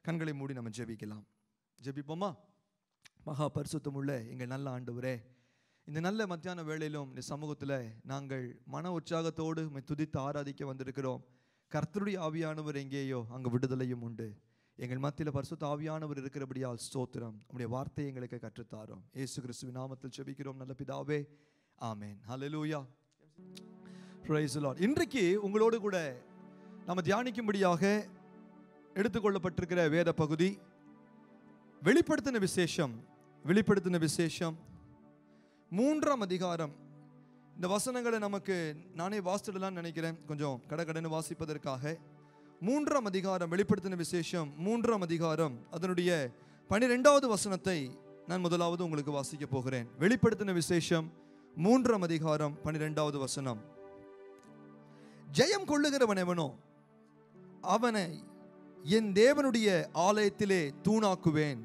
கண்களை மூடி நம்ம ஜெபிக்கலாம். ஜெபிப்போமா? மகா பரிசுத்தமுள்ள எங்கள் நல்ல ஆண்டவரே, இந்த நல்ல மத்தியான வேளையிலும் இந்த சமூகத்தில் நாங்கள் மன உற்சாகத்தோடு துதித்து ஆராதிக்க வந்திருக்கிறோம். கர்த்தருடைய ஆவியானவர் எங்கேயோ அங்கே விடுதலையும் உண்டு. எங்கள் மத்தியில் பரிசுத்த ஆவியானவர் இருக்கிறபடியால் ஸ்தோத்திரம். உம்முடைய வார்த்தையை எங்களுக்கு கற்றுத்தாரோம். இயேசு கிறிஸ்துவின் நாமத்தில் ஜெபிக்கிறோம் நல்ல பிதாவே, ஆமென். ஹல்லேலூயா. Praise the Lord. இன்றைக்கு உங்களோடு கூட நம்ம தியானிக்கும்படியாக எடுத்துக்கொள்ளப்பட்டிருக்கிற வேத பகுதி வெளிப்படுத்தின விசேஷம் 3ஆம் அதிகாரம். இந்த வசனங்களை நமக்கு நானே வாசிடலான்னு நினைக்கிறேன், கொஞ்சம் கடகடன்னு வாசிப்பதற்காக. 3ஆம் அதிகாரம் வெளிப்படுத்தின விசேஷம் 3ஆம் அதிகாரம் அதனுடைய 12வது வசனத்தை நான் முதலாவது உங்களுக்கு வாசிக்க போகிறேன். வெளிப்படுத்தின விசேஷம் 3ஆம் அதிகாரம் 12வது வசனம். ஜெயம் கொள்ளுகிறவன் எவனோ அவனை என் தேவனுடைய ஆலயத்திலே தூணாக்குவேன்,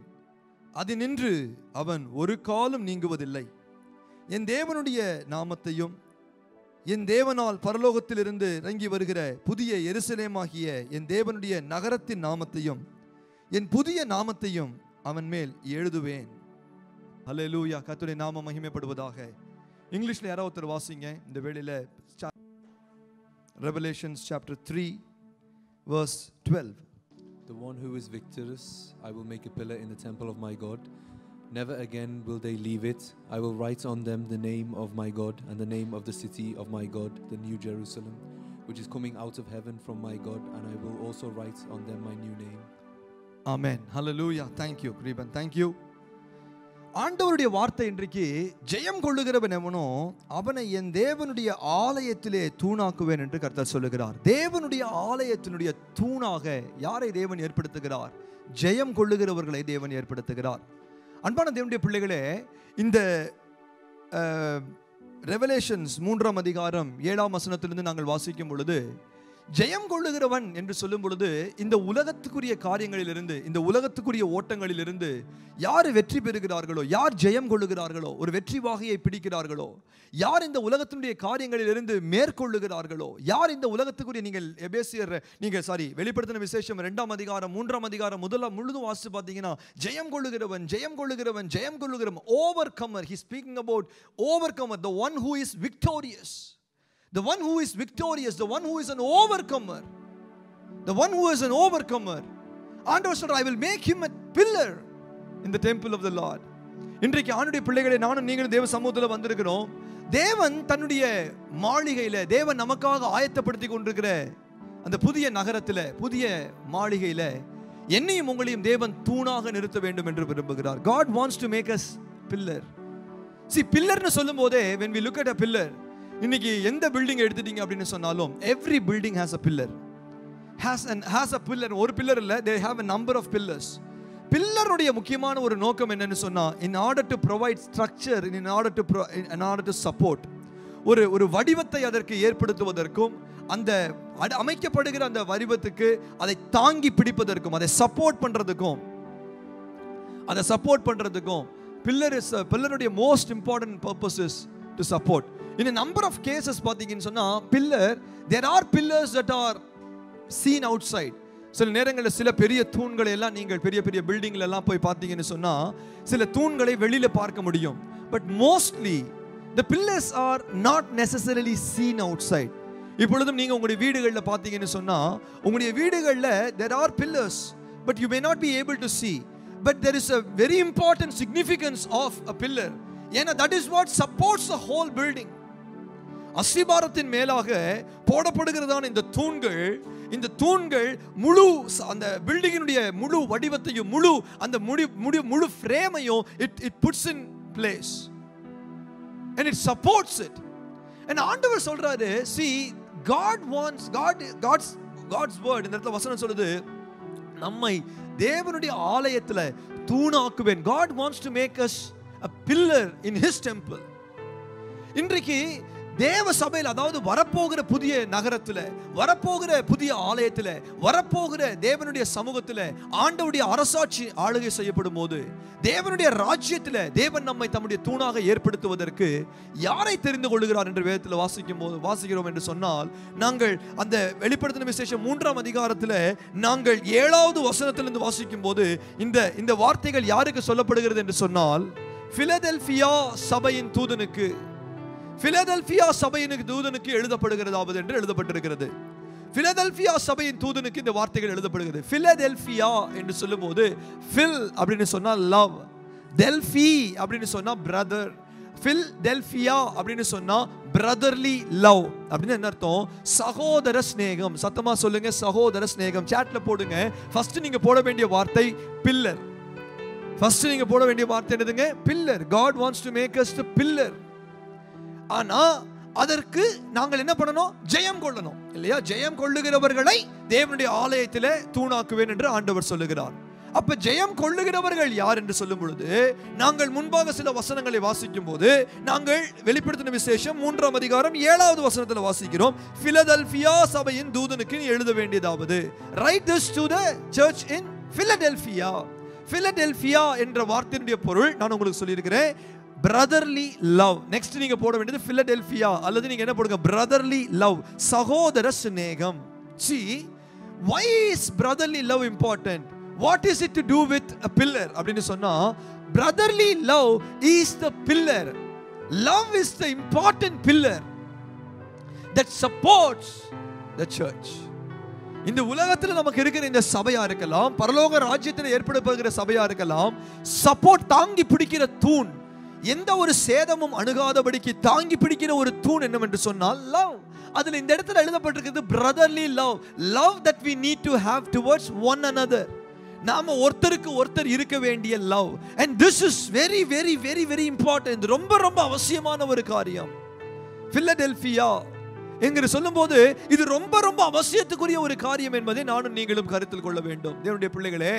அது நின்று அவன் ஒரு காலம் நீங்குவதில்லை. என் தேவனுடைய நாமத்தையும் என் தேவனால் பரலோகத்திலிருந்து இறங்கி வருகிற புதிய எருசலேமாகிய என் தேவனுடைய நகரத்தின் நாமத்தையும் என் புதிய நாமத்தையும் அவன் மேல் எழுதுவேன். ஹல்லேலூயா. கர்த்தருடைய நாமம் மகிமைப்படுவதாக. இங்கிலீஷ்ல யாராவது ஒருத்தர் வாசிங்க இந்த வேளையில. Revelations chapter 3 verse 12. The one who is victorious, I will make a pillar in the temple of my God. Never again will they leave it. I will write on them the name of my God and the name of the city of my God, the New Jerusalem, which is coming out of heaven from my God, and I will also write on them my new name. Amen. Hallelujah. Thank you, Kriban. Thank you. ஆண்டவருடைய வார்த்தை இன்றைக்கு, ஜெயம் கொள்ளுகிறவன் எவனோ அவனை என் தேவனுடைய ஆலயத்திலே தூணாக்குவேன் என்று கர்த்தர் சொல்லுகிறார். தேவனுடைய ஆலயத்தினுடைய தூணாக யாரை தேவன் ஏற்படுத்துகிறார்? ஜெயம் கொள்ளுகிறவர்களை தேவன் ஏற்படுத்துகிறார். அன்பான தேவனுடைய பிள்ளைகளே, இந்த ரெவலேஷன்ஸ் 3ஆம் அதிகாரம் 7ஆம் வசனத்திலிருந்து நாங்கள் வாசிக்கும் பொழுது, ஜெயம் கொள்ளுகிறவன் என்று சொல்லும் பொழுது இந்த உலகத்துக்குரிய காரியங்களிலிருந்து, இந்த உலகத்துக்குரிய ஓட்டங்களிலிருந்து யார் வெற்றி பெறுகிறார்களோ, யார் ஜெயம் கொள்ளுகிறார்களோ, ஒரு வெற்றி வாகையை பிடிக்கிறார்களோ, யார் இந்த உலகத்தினுடைய காரியங்களிலிருந்து மேற்கொள்ளுகிறார்களோ, யார் இந்த உலகத்துக்குரிய வெளிப்படுத்தின விசேஷம் 2ஆம் அதிகாரம் 3ஆம் அதிகாரம் முழுதும் வாசித்து பார்த்தீங்கன்னா, ஜெயம் கொள்ளுகிறவன், ஜெயம் கொள்ளுகிறவன், ஜெயம் கொள்ளுகிறவன், ஓவர்கமர். He is speaking about overcomer, the one who is victorious. The one who is victorious, the one who is an overcomer, the one who is an overcomer. ஆண்டவர் சொல்றார், I will make him a pillar in the temple of the Lord. இன்றைக்கு ஆண்டுடைய பிள்ளைகளை நானும் நீங்களும் தேவ சமூகத்தில் வந்திருக்கிறோம். தேவன் தன்னுடைய மாளிகையில, தேவன் நமக்காக ஆயத்தப்படுத்தி கொண்டிருக்கிற அந்த புதிய நகரத்தில், புதிய மாளிகையில என்னையும் உங்களையும் தேவன் தூணாக நிறுத்த வேண்டும் என்று விரும்புகிறார். God wants to make us pillar. See, pillarன்னு சொல்லும் போதே, when we look at a pillar, இன்னைக்கு எந்த பில்டிங் எடுத்துட்டீங்க அப்படின்னு சொன்னாலும், every building has a pillar, has a pillar. ஒரு பில்லர் இல்ல, they have a number of pillars. பில்லருடைய முக்கியமான ஒரு நோக்கம் என்னன்னு சொன்னா, in order to provide structure, in order to support, ஒரு வடிவத்தை அதற்கு ஏற்படுத்துவதற்கும், அந்த அமைக்கப்படுகிற அந்த வடிவத்துக்கு அதை தாங்கி பிடிப்பதற்கும், அதை சப்போர்ட் பண்றதுக்கும் பில்லருடைய most important purpose is to support. In a number of cases பாத்தீங்கன்னு சொன்னா, there are pillars that are seen outside. சில நேரங்களில் சில பெரிய தூண்களை எல்லாம் நீங்கள் பெரிய பெரிய பில்டிங்ல எல்லாம் போய் பார்த்தீங்கன்னு சொன்னா, சில தூண்களை வெளியில பார்க்க முடியும். But mostly the pillars are not necessarily seen outside. இப்பொழுதும் நீங்க உங்களுடைய வீடுகளில் பார்த்தீங்கன்னு சொன்னா, உங்களுடைய வீடுகளில் there are pillars, but you may not be able to see. But there is a very important significance of a pillar. ஏன்னா that is what supports the whole building. அஸ்திபாரத்தின் மேலாக போடப்படுகிறதான இந்த தூண்கள் முழு அந்த பில்டிங்கினுடைய முழு வடிவத்தையும், முழு ஃப்ரேமையும் it puts in place and it supports it. and ஆண்டவர் சொல்றாரு, see, God's word, இந்த இடத்துல வசனம் சொல்லுது, நம்மை தேவனுடைய ஆலயத்துல தூணாக்குவேன். God wants to make us a pillar in his temple. இன்றைக்கு தேவ சபையில், அதாவது வரப்போகிற புதிய நகரத்துல, வரப்போகிற புதிய ஆலயத்துல, வரப்போகிற தேவனுடைய சமூகத்துல ஆண்டவருடைய அரசாட்சி ஆளுகை செய்யப்படும் போது, தேவனுடைய ராஜ்யத்துல தேவன் நம்மை தம்முடைய தூணாக ஏற்படுத்துவதற்கு யாரை தெரிந்து கொள்கிறார் என்று வேதத்தில் வாசிக்கிறோம் என்று சொன்னால், நாங்கள் அந்த வெளிப்படுத்தின விசேஷம் 3ஆம் அதிகாரத்துல நாங்கள் 7வது வசனத்திலிருந்து வாசிக்கும் போது இந்த வார்த்தைகள் யாருக்கு சொல்லப்படுகிறது என்று சொன்னால், பிலதெல்பியா சபையின் தூதனுக்கு, பிலதெல்பியா சபையின் தூதனுக்கு எழுதப்படுகிறதாவது என்று எழுதப்பட்டிருக்கிறது. பிலதெல்பியா சபையின் தூதனுக்கு இந்த வார்த்தைகள் எழுதப்படுகிறது. பிலதெல்பியா என்று சொல்லும்போது, பில் அப்படின்னு சொன்னா லவ், டெல்பி அப்படின்னு சொன்னா பிரதர், பில்டெல்பியா அப்படின்னு சொன்னா பிரதர்லி லவ் அப்படின்னு என்ன அர்த்தம்? சகோதர ஸ்நேகம். சத்தமா சொல்லுங்க, சகோதர ஸ்நேகம். சாட்ல போடுங்க. ஃபர்ஸ்ட் நீங்க போட வேண்டிய வார்த்தை பில்லர். ஃபர்ஸ்ட் நீங்க போட வேண்டிய வார்த்தை என்னதுங்க? Pillar. God wants to make us the pillar. ஆனா அதற்கு நாங்கள் என்ன பண்ணணும்? ஜெயம் கொள்ளணும் இல்லையா? ஜெயம் கொள்ளுகிறவர்களை தேவனுடைய ஆலயத்திலே தூணாக்குவேன் என்று ஆண்டவர் சொல்லுகிறார். அப்ப ஜெயம் கொள்ளுகிறவர்கள் யார் என்று சொல்லும் பொழுது, நாங்கள் முன்பாக சில வசனங்களை வாசிக்கும் போது, நாங்கள் வெளிப்படுத்தின விசேஷம் 3ஆம் அதிகாரம் 7வது வசனத்தில் வாசிக்கிறோம், பிலதெல்பியா சபையின் தூதனுக்கு எழுத வேண்டியதாவது, write this to the church in Philadelphia. Philadelphia என்ற வார்த்தையினுடைய பொருள் நான் உங்களுக்கு சொல்லியிருக்கிறேன், brotherly love. நெக்ஸ்ட் நீங்க போட வேண்டியது பிலடெல்பியா, அல்லது நீங்க என்ன போடுங்க? brotherly love, சகோதர சிநேகம். See, why is brotherly love important? What is it to do with a pillar? அப்படினு சொன்னா, brotherly love is the pillar. Love is the important pillar that supports the church. இந்த உலகத்தில் நமக்கு இருக்கிற இந்த சபையா இருக்கலாம், பரலோக ராஜ்யத்தில் ஏற்படுகிற சபையா இருக்கலாம், சப்போர்ட் தாங்கி பிடிக்கிற தூண், எந்த ஒரு சேதமும் அணுகாதபடிக்கு தாங்கி பிடிக்கிற ஒரு தூண் என்னவென்று சொன்னால் லவ். அதுல இந்த இடத்துல எழுதப்பட்டிருக்கிறது brotherly love, love that we need to have towards one another. நாம ஒருத்தருக்கு ஒருத்தர் இருக்க வேண்டிய love. And this is very very very very important. ரொம்ப ரொம்ப அவசியமான ஒரு காரியம். பிலடெல்பியா என்கிற சொல்லும்போது இது ரொம்ப ரொம்ப அவசியத்துக்குரிய ஒரு காரியம் என்பதை நானும் நீங்களும் கருத்தில் கொள்ள வேண்டும். தேவனுடைய பிள்ளைகளே,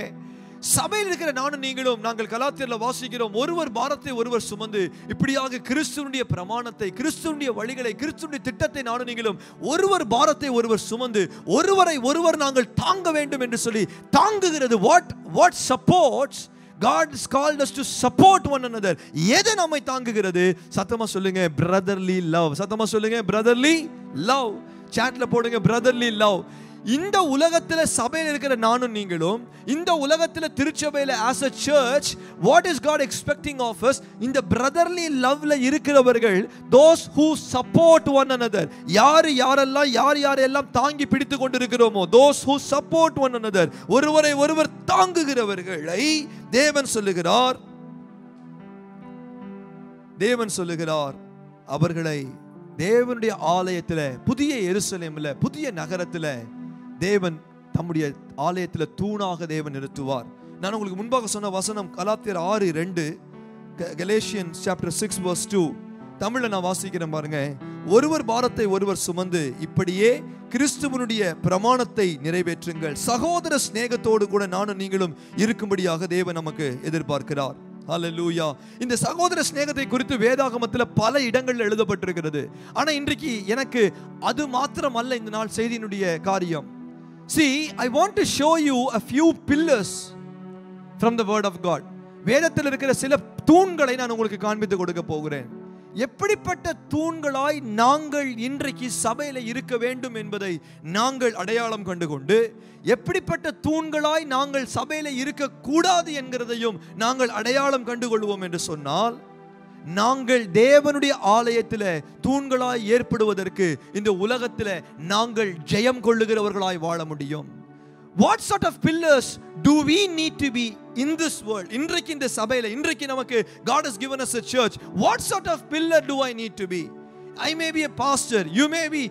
சபையில் இருக்கிற நானும் நீங்களும், நாங்கள் கலாத்தியர்ல வாசிக்கிறோம், ஒருவர் பாரத்தை ஒருவர் சுமந்து, இப்படியாக கிறிஸ்துவனுடைய பிரமாணத்தை, கிறிஸ்துவனுடைய வழிகளை, கிறிஸ்துவனுடைய திட்டத்தை நானும் நீங்களும் ஒருவர் பாரத்தை ஒருவர் சுமந்து, ஒருவரை ஒருவர் நாங்கள் தாங்க வேண்டும் என்று சொல்லி தாங்குகிறது. what supports? God has called us to support one another. எது நம்மை தாங்குகிறது? சத்தமா சொல்லுங்க, brotherly love. சத்தமா சொல்லுங்க, brotherly love. சாட்ல போடுங்க, brotherly love. இந்த உலகத்துல சபையில் இருக்கிற நானும் நீங்களும், இந்த உலகத்துல திருச்சபையில as a church, what is God expecting of us? இந்த brotherly loveல இருக்கிறவர்கள், those who support one another. யாரெல்லாம் தாங்கி பிடித்து கொண்டிருக்கிறோமோ, those who support one another, ஒருவரை ஒருவர் தாங்குகிறவர்களை தேவன் சொல்லுகிறார் அவர்களை தேவனுடைய ஆலயத்திலே, புதிய எருசலேமிலே, புதிய நகரத்திலே தேவன் தம்முடைய ஆலயத்தில் தூணாக தேவன் நிறுத்துவார். நான் உங்களுக்கு முன்பாக சொன்ன வசனம் கலாத்தியர் 6:2, Galatians chapter 6 verse 2. தமிழ்ல நான் வாசிக்கிறேன் பாருங்க. ஒருவர் பாரத்தை ஒருவர் சுமந்து இப்படியே கிறிஸ்துவனுடைய பிரமாணத்தை நிறைவேற்றுங்கள். சகோதர சிநேகத்தோடு கூட நானும் நீங்களும் இருக்கும்படியாக தேவன் நமக்கு எதிர்பார்க்கிறார். ஹல்லேலூயா. இந்த சகோதர சிநேகத்தை குறித்து வேதாகமத்தில் பல இடங்களில் எழுதப்பட்டிருக்கிறது. ஆனா இன்றைக்கு எனக்கு அது மாத்திரம் அல்ல இந்த நாள் செய்தியினுடைய காரியம். See, I want to show you a few pillars from the word of God. வேதத்தில் இருக்கிற சில தூண்களை நான் உங்களுக்கு காண்பித்து கொடுக்க போகிறேன். எப்படிப்பட்ட தூண்களாய் நாங்கள் இன்றைக்கு சபையில இருக்க வேண்டும் என்பதை நாங்கள் அடையாளம் கண்டுகொண்டு, எப்படிப்பட்ட தூண்களாய் நாங்கள் சபையில இருக்க கூடாது என்கிறதையும் நாங்கள் அடையாளம் கண்டுகொள்வோம் என்று சொன்னால், நாங்கள் தேவனுடைய ஆலயத்தில் தூண்களாய் ஏற்படுவதற்கு இந்த உலகத்தில் நாங்கள் ஜெயம் கொள்ளுகிறவர்களாய் வாழ முடியும். What sort of pillars do we need to be in this world? இன்றைக்கு இந்த சபையில, இன்றைக்கு நமக்கு God has given us a church. What sort of pillar do I need to be? I may be a pastor, you may be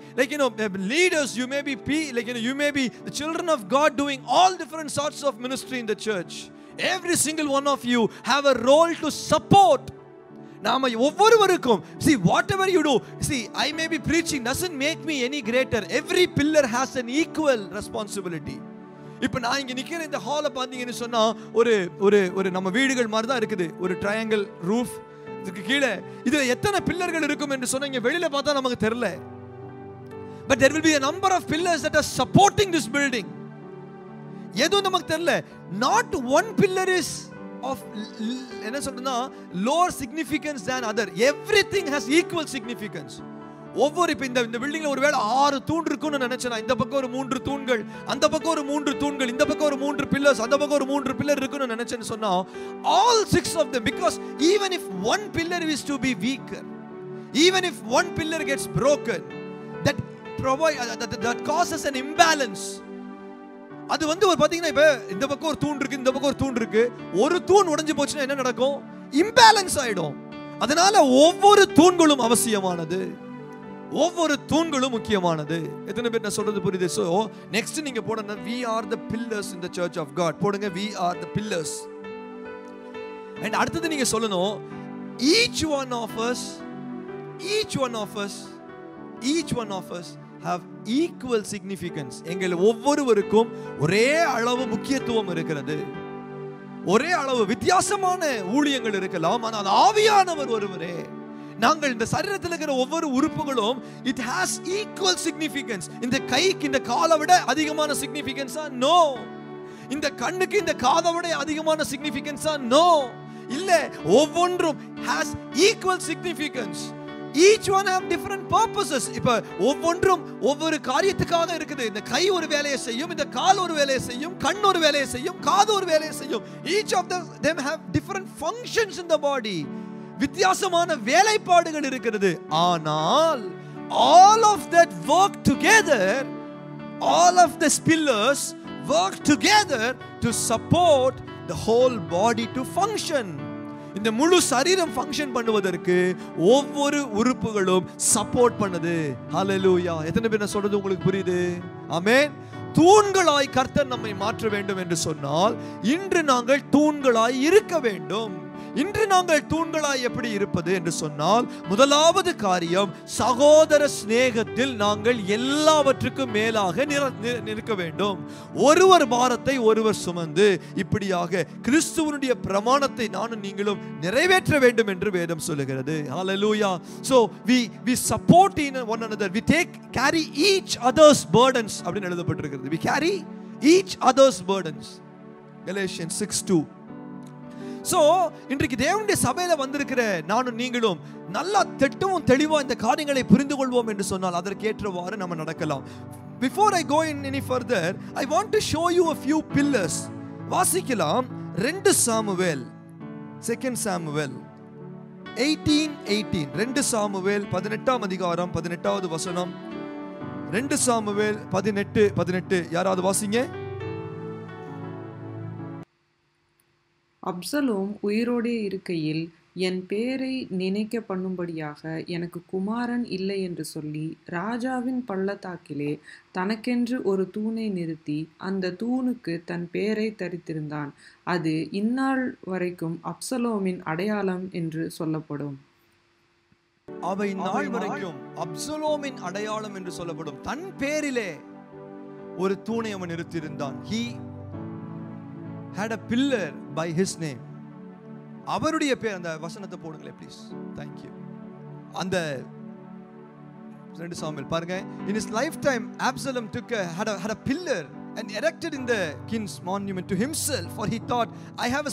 leaders, you may be you may be the children of God doing all different sorts of ministry in the church. Every single one of you have a role to support. நாம ஒவ்வொருவருக்கும், see, whatever you do, see, I may be preaching doesn't make me any greater. Every pillar has an equal responsibility. இப்போ நான் இங்க நிக்கிற இந்த ஹாலை பார்த்தீங்கன்னு சொன்னா ஒரு ஒரு நம்ம வீடுகள் மாதிரி தான் இருக்குது. ஒரு ட்ரையாங்கிள் ரூஃப், இதுக்கு கீழே இதுல எத்தனை பில்லர்கள் இருக்கும் என்று சொன்னா இங்க வெளியில பார்த்தா நமக்கு தெரியல. But there will be a number of pillars that are supporting this building. எதுவும் நமக்கு தெரியல. Not one pillar is of என்ன சொல்றதுன்னா lower significance than other. Everything has equal significance. ஒவ்வொரு இப்ப இந்த பில்டிங்ல ஒருவேளை 6 தூண் இருக்குன்னு நினைச்சேனா, இந்த பக்கம் ஒரு 3 தூண்கள், அந்த பக்கம் ஒரு 3 தூண்கள், இந்த பக்கம் ஒரு 3 பில்லர்ஸ், அந்த பக்கம் ஒரு 3 பில்லர் இருக்குன்னு நினைச்சேன்னு சொன்னா, all 6 of them, because even if one pillar is to be weaker, even if one pillar gets broken, that causes an imbalance. அது ஒரு பாத்தீங்கன்னா இப்ப இந்த பக்கம் ஒரு தூண் இருக்கு, இந்த பக்கம் ஒரு தூண் இருக்கு, ஒரு தூண் உடைஞ்சு போச்சுன்னா என்ன நடக்கும்? இம்பேலன்ஸ் ஆயிடும். அதனால ஒவ்வொரு தூண்களும் அவசியமானது, ஒவ்வொரு தூண்களும் முக்கியமானது. எத்தனை பேர் நான் சொல்றது புரியுது? சோ நெக்ஸ்ட் நீங்க போடுங்க, we are the pillars in the church of God. போடுங்க, we are the pillars. and அடுத்து நீங்க சொல்லணும், each one of us have equal significance. எங்கள் ஒவ்வொருவருக்கும் ஒரே அளவு முக்கியத்துவம் இருக்கிறது. ஒரே அளவு வித்தியாசமான ஊழியங்கள் இருக்கலாம், ஆனால் ஆவியானவர் ஒருவரே. நாங்கள் இந்த சரீரத்தில் இருக்கிற ஒவ்வொரு உறுப்புகளும் it has equal significance. இந்த கைக்கு இந்த காலை விட அதிகமான சிக்னிஃபிகன்ஸா? நோ. இந்த கண்ணுக்கு இந்த காதை விட அதிகமான சிக்னிஃபிகன்ஸா? நோ. இல்ல, ஒவ்வொன்றும் has equal significance. Each one have different purposes. இப்ப ஒவ்வொன்றும் ஒவ்வொரு காரியத்துக்காக இருக்குது. இந்த கை ஒரு வேலையை செய்யும், இந்த கால் ஒரு வேலையை செய்யும், கண் ஒரு வேலையை செய்யும், காது ஒரு வேலையை செய்யும். Each of them have different functions in the body. வித்தியாசமான வேலைப்பாடுகள் இருக்கிறது. ஆனால் all of that work together, all of the pillars work together to support the whole body to function. இந்த முழு சரீரம் ஃபங்க்ஷன் பண்ணுவதற்கு ஒவ்வொரு உறுப்புகளும் சப்போர்ட் பண்ணுது. ஹalleluya. எத்தனை பேர் நான் சொல்றது உங்களுக்கு புரியுது? ஆமென். தூண்களாய் கர்த்தர் நம்மை மாற்ற வேண்டும் என்று சொன்னால் இன்று நாங்கள் தூண்களாய் இருக்க வேண்டும். இன்று நாங்கள் தூண்களாய் எப்படி இருப்பது என்று சொன்னால், முதலாவது காரியம், சகோதர சிநேகத்தில் நாங்கள் எல்லாவற்றுக்கும் மேலாக நிற்க வேண்டும். ஒருவர் பாரத்தை ஒருவர் சுமந்து இப்படியாக கிறிஸ்துவனுடைய பிரமாணத்தை நானும் நீங்களும் நிறைவேற்ற வேண்டும் என்று வேதம் சொல்லுகிறது. Hallelujah. So we support in one another. We carry each other's burdens அப்படின்னு எழுதப்பட்டிருக்கிறது. We carry each other's burdens. Galatians 6:2. So இன்றைக்கு தேவனுடைய சபையில வந்திருக்கிற நானும் நீங்களும் நல்லா திட்டமும் தெளிவா இந்த காரியங்களை புரிந்து கொள்வோம் என்று சொன்னால் அதற்கேற்றவாறு நம்ம நடக்கலாம். Before I go in any further, I want to show you a few pillars. வாசிக்கலாம் 2 சாமுவேல் 2 சாமுவேல் 18:18. 2 சாமுவேல் 18ஆம் அதிகாரம் 18வது வசனம். 2 சாமுவேல் 18:18. யாராவது வாசிங்க. அப்சலோம் உயிரோடே இருக்கையில் என் பேரை நினைக்க பண்ணும்படியாக எனக்கு குமாரன் இல்லை என்று சொல்லி ராஜாவின் பள்ளத்தாக்கிலே தனக்கென்று ஒரு தூணை நிறுத்தி அந்த தூணுக்கு தன் பேரை தரித்திருந்தான். அது இந்நாள் வரைக்கும் அப்சலோமின் அடையாளம் என்று சொல்லப்படும். அவை இந்நாள் வரைக்கும் அப்சலோமின் அடையாளம் என்று சொல்லப்படும். தன் பேரிலே ஒரு தூணை அவன் நிறுத்தியிருந்தான். He had a pillar by his name. அவருடைய பேர், அந்த வசனத்தை போடுங்களே ப்ளீஸ். thank you. அந்த 2 சாமுவேல் பாருங்க. in his lifetime Absalom had a pillar and erected in the king's monument to himself, for he thought, I have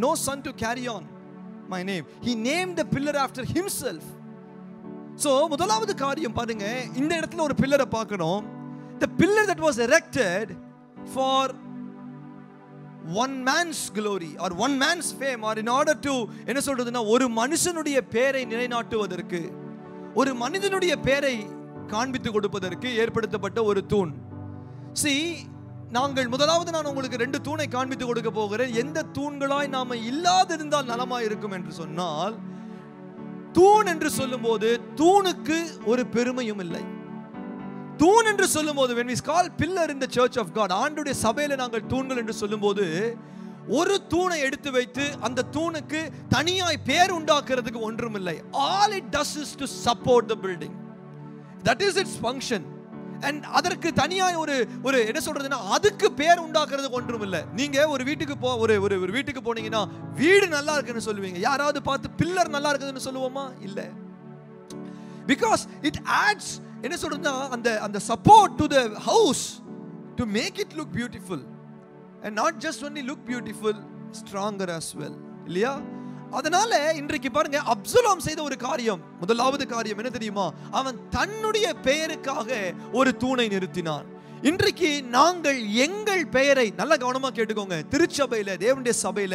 no son to carry on my name. He named the pillar after himself. so முதலாவது காரியம் பாருங்க, இந்த இடத்துல ஒரு பில்லரை பார்க்கணும். the pillar that was erected for one man's glory or one man's fame, or in order to என்ன சொல்றதுன்னா ஒரு மனுஷனுடைய பெயரை நிலைநாட்டுவதற்கு, ஒரு மனிதனுடைய பெயரை காண்பித்து கொடுப்பதற்கு ஏற்படுத்தப்பட்ட ஒரு தூண். see, நாங்கள் முதலாவது நான் உங்களுக்கு 2 தூணை காண்பித்து கொடுக்க போகிறேன். எந்த தூண்களாய் நாம இல்லாதிருந்தால் நலமாய் இருக்கும் என்று சொன்னால், தூண் என்று சொல்லும்போது தூணுக்கு ஒரு பெருமையும் இல்லை. தூண் என்று சொல்லும்போது, when we call pillar in the church of God, ஆண்டவருடைய சபையில நாங்கள் தூண்கள் என்று சொல்லும்போது ஒரு தூணை எடுத்து வைத்து அந்த தூணுக்கு தனியாய் பேர் உண்டாக்குறதுக்கு ஒன்றும் இல்லை. all it does is to support the building. that is its function. and அதற்கு தனியாய் ஒரு என்ன சொல்றதுன்னா அதுக்கு பேர் உண்டாக்குறது ஒன்றும் இல்லை. நீங்க ஒரு வீட்டுக்கு ஒரு வீட்டுக்கு போனீங்கன்னா வீடு நல்லா இருக்குன்னு சொல்லுவீங்க. யாராவது பார்த்து பில்லர் நல்லா இருக்குதுன்னு சொல்லுவோமா? இல்ல. Because it adds என்ன சொல்றதுன்னா அந்த support to the house to make it look beautiful, and not just only look beautiful, stronger as well. இல்லையா? அதனால இன்றைக்கு பாருங்க, அப்சலோம் செய்த ஒரு காரியம், முதலாவது காரியம் என்ன தெரியுமா? அவன் தன்னுடைய பெயருக்காக ஒரு தூணை நிறுத்தினான். இன்றைக்கு நாங்கள் எங்கள் பெயரை நல்ல கவனமா கேட்டுக்கோங்க. திருச்சபையில, தேவனுடைய சபையில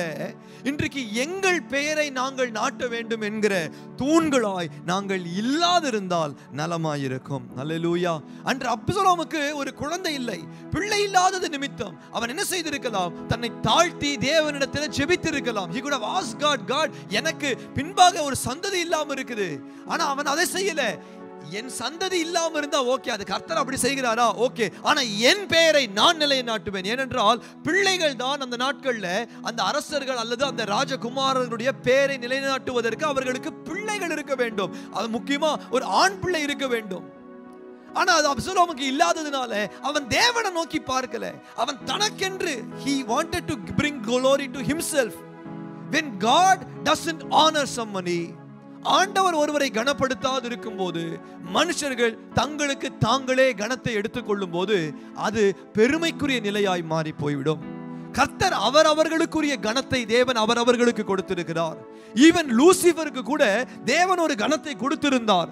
இன்றைக்கு எங்கள் பெயரை நாங்கள் நாட்ட வேண்டும் என்கிற தூண்களாய் நாங்கள் இல்லாதிருந்தால் நலமாயிருக்கும். அல்லேலூயா. அன்று அப்சலோமுக்கு ஒரு குழந்தை இல்லை, பிள்ளை இல்லாதது நிமித்தம் அவன் என்ன செய்திருக்கலாம்? தன்னை தாழ்த்தி தேவனிடத்தில் ஜெபித்திருக்கலாம். he could have asked God, எனக்கு பின்பாக ஒரு சந்ததி இல்லாம இருக்குது. ஆனா அவன் அதை செய்யல. என் சந்ததி இல்லாம இருந்தா ஓகே, அது கர்த்தர் அப்படி செய்கிறாரா? ஓகே. ஆனா என் பெயரை நான் நிலைநாட்டுவேன். ஏனென்றால் பிள்ளைகள் தான் அந்த நாட்கள்ல அந்த அரசர்கள் அல்லது அந்த ராஜகுமாரர்களுடைய பெயரை நிலைநாட்டுவதற்கு அவர்களுக்கு பிள்ளைகள் இருக்க வேண்டும். அது முக்கியமா ஒரு ஆண் பிள்ளை இருக்க வேண்டும். ஆனா அது அப்சலோமுக்கு இல்லாததுனால அவன் தேவனை நோக்கி பார்க்கல. அவன் தனக்கென்று he wanted to bring glory to himself. When God doesn't honor somebody, ஆண்டவர் ஒருவரை கனப்படுத்தாது இருக்கும் போது, மனுஷர்கள் தங்களுக்கு தாங்களே கனத்தை எடுத்துக்கொள்ளும் போது அது பெருமைக்குரிய நிலையாய் மாறி போய்விடும். கர்த்தர் அவர்களுக்குரிய கனத்தை தேவன் அவர்களுக்கு கொடுத்திருக்கிறார். ஈவன் லூசிஃபருக்கு கூட தேவன் ஒரு கனத்தை கொடுத்திருந்தார்.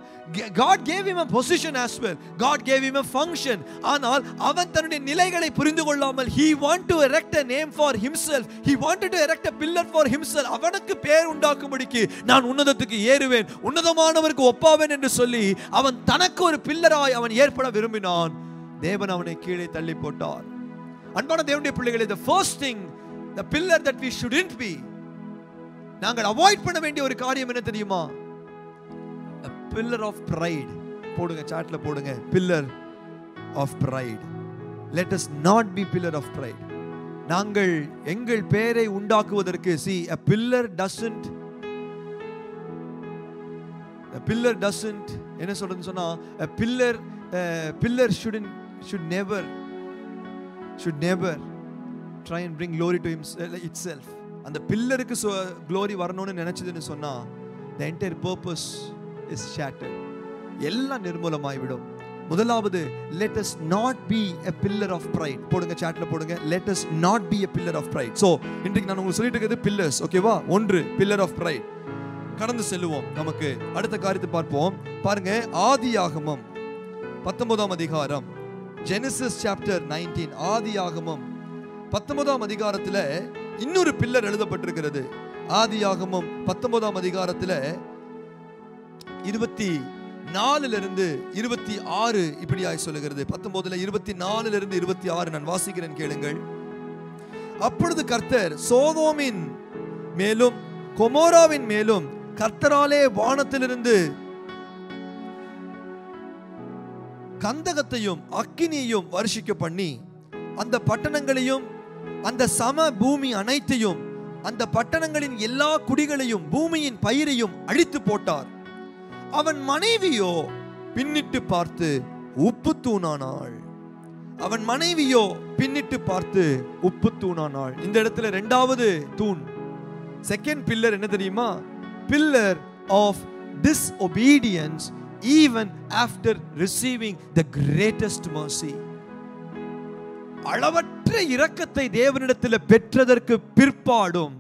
God gave him a position as well. God gave him a function. ஆனால் அவன் தன்னுடைய நிலைகளை புரிந்து கொள்ளாமல் he wanted to erect a name for himself. He wanted to erect a pillar for himself. அவனுக்கு பேர் உண்டாக்கும்படிக்கு நான் உன்னதத்துக்கு ஏறுவேன், உன்னதமானவருக்கு ஒப்பாவேன் என்று சொல்லி அவன் தனக்கு ஒரு பில்லராய் அவன் ஏற்பட விரும்பினான். தேவன் அவனை கீழே தள்ளி போட்டார். அன்பான தேவனுடைய பிள்ளைகளே, the first thing, the pillar that we shouldn't be, நாங்கள் அவாய்ட் பண்ண வேண்டிய ஒரு காரியம் என்ன தெரியுமா? a pillar of pride. போடுங்க, சாட்ல போடுங்க, pillar of pride. let us not be pillar of pride. நாங்கள் எங்கள் பெயரை உண்டாக்குவதற்கு see, a pillar doesn't என்ன சொல்றதுன்னு சொன்னா, a pillar should never try and bring glory to itself. அந்த பில்லருக்கு glory வரணும்னு நினைச்சதுன்னு சொன்னா the entire purpose is shattered. எல்லாம் நிர்மூலமாய்விடும். முதலாவது, let us not be a pillar of pride. போடுங்க, சாட்ல போடுங்க, let us not be a pillar of pride. so இன்றைக்கு நான் உங்களுக்கு சொல்லிட்டு இருக்கிறது pillars, ஓகேவா? ஒன்று pillar of pride. கடந்து செல்லுவோம், நமக்கு அடுத்த காரியத்தை பார்ப்போம். பாருங்க, ஆதியாகமம் 19ஆம் அதிகாரம், Genesis chapter 19, ஆதியாகமம் 19ஆம் அதிகாரத்தில் இன்னொரு பில்லர் எழுதப்பட்டிருக்கிறது. ஆதியாகமம் 19ஆம் அதிகாரத்தில் 24 26 இப்படியாய் சொல்லுகிறது. 19 24 26 நான் வாசிக்கிறேன், கேளுங்கள். அப்பொழுது கர்த்தர் சோதோமின் மேலும் கொமோராவின் மேலும் கர்த்தராலே வானத்திலிருந்து கந்தகத்தையும் அக்கினியையும் வருஷிக்க பண்ணி அந்த பட்டணங்களையும் அந்த சம பூமி அனைத்தையும் அந்த பட்டணங்களின் எல்லா குடிகளையும் பூமியின் பயிரையும் அழித்து போட்டார். அவன் மனைவியோ பின்னிட்டு பார்த்து உப்பு தூணானாள். இந்த இடத்துல இரண்டாவது தூண், செகண்ட் பில்லர் என்ன தெரியுமா? Pillar of disobedience even after receiving the greatest mercy. அளவற்ற இரக்கத்தை தேவனிடத்தில் பெற்றதற்கு பிற்பாடும்,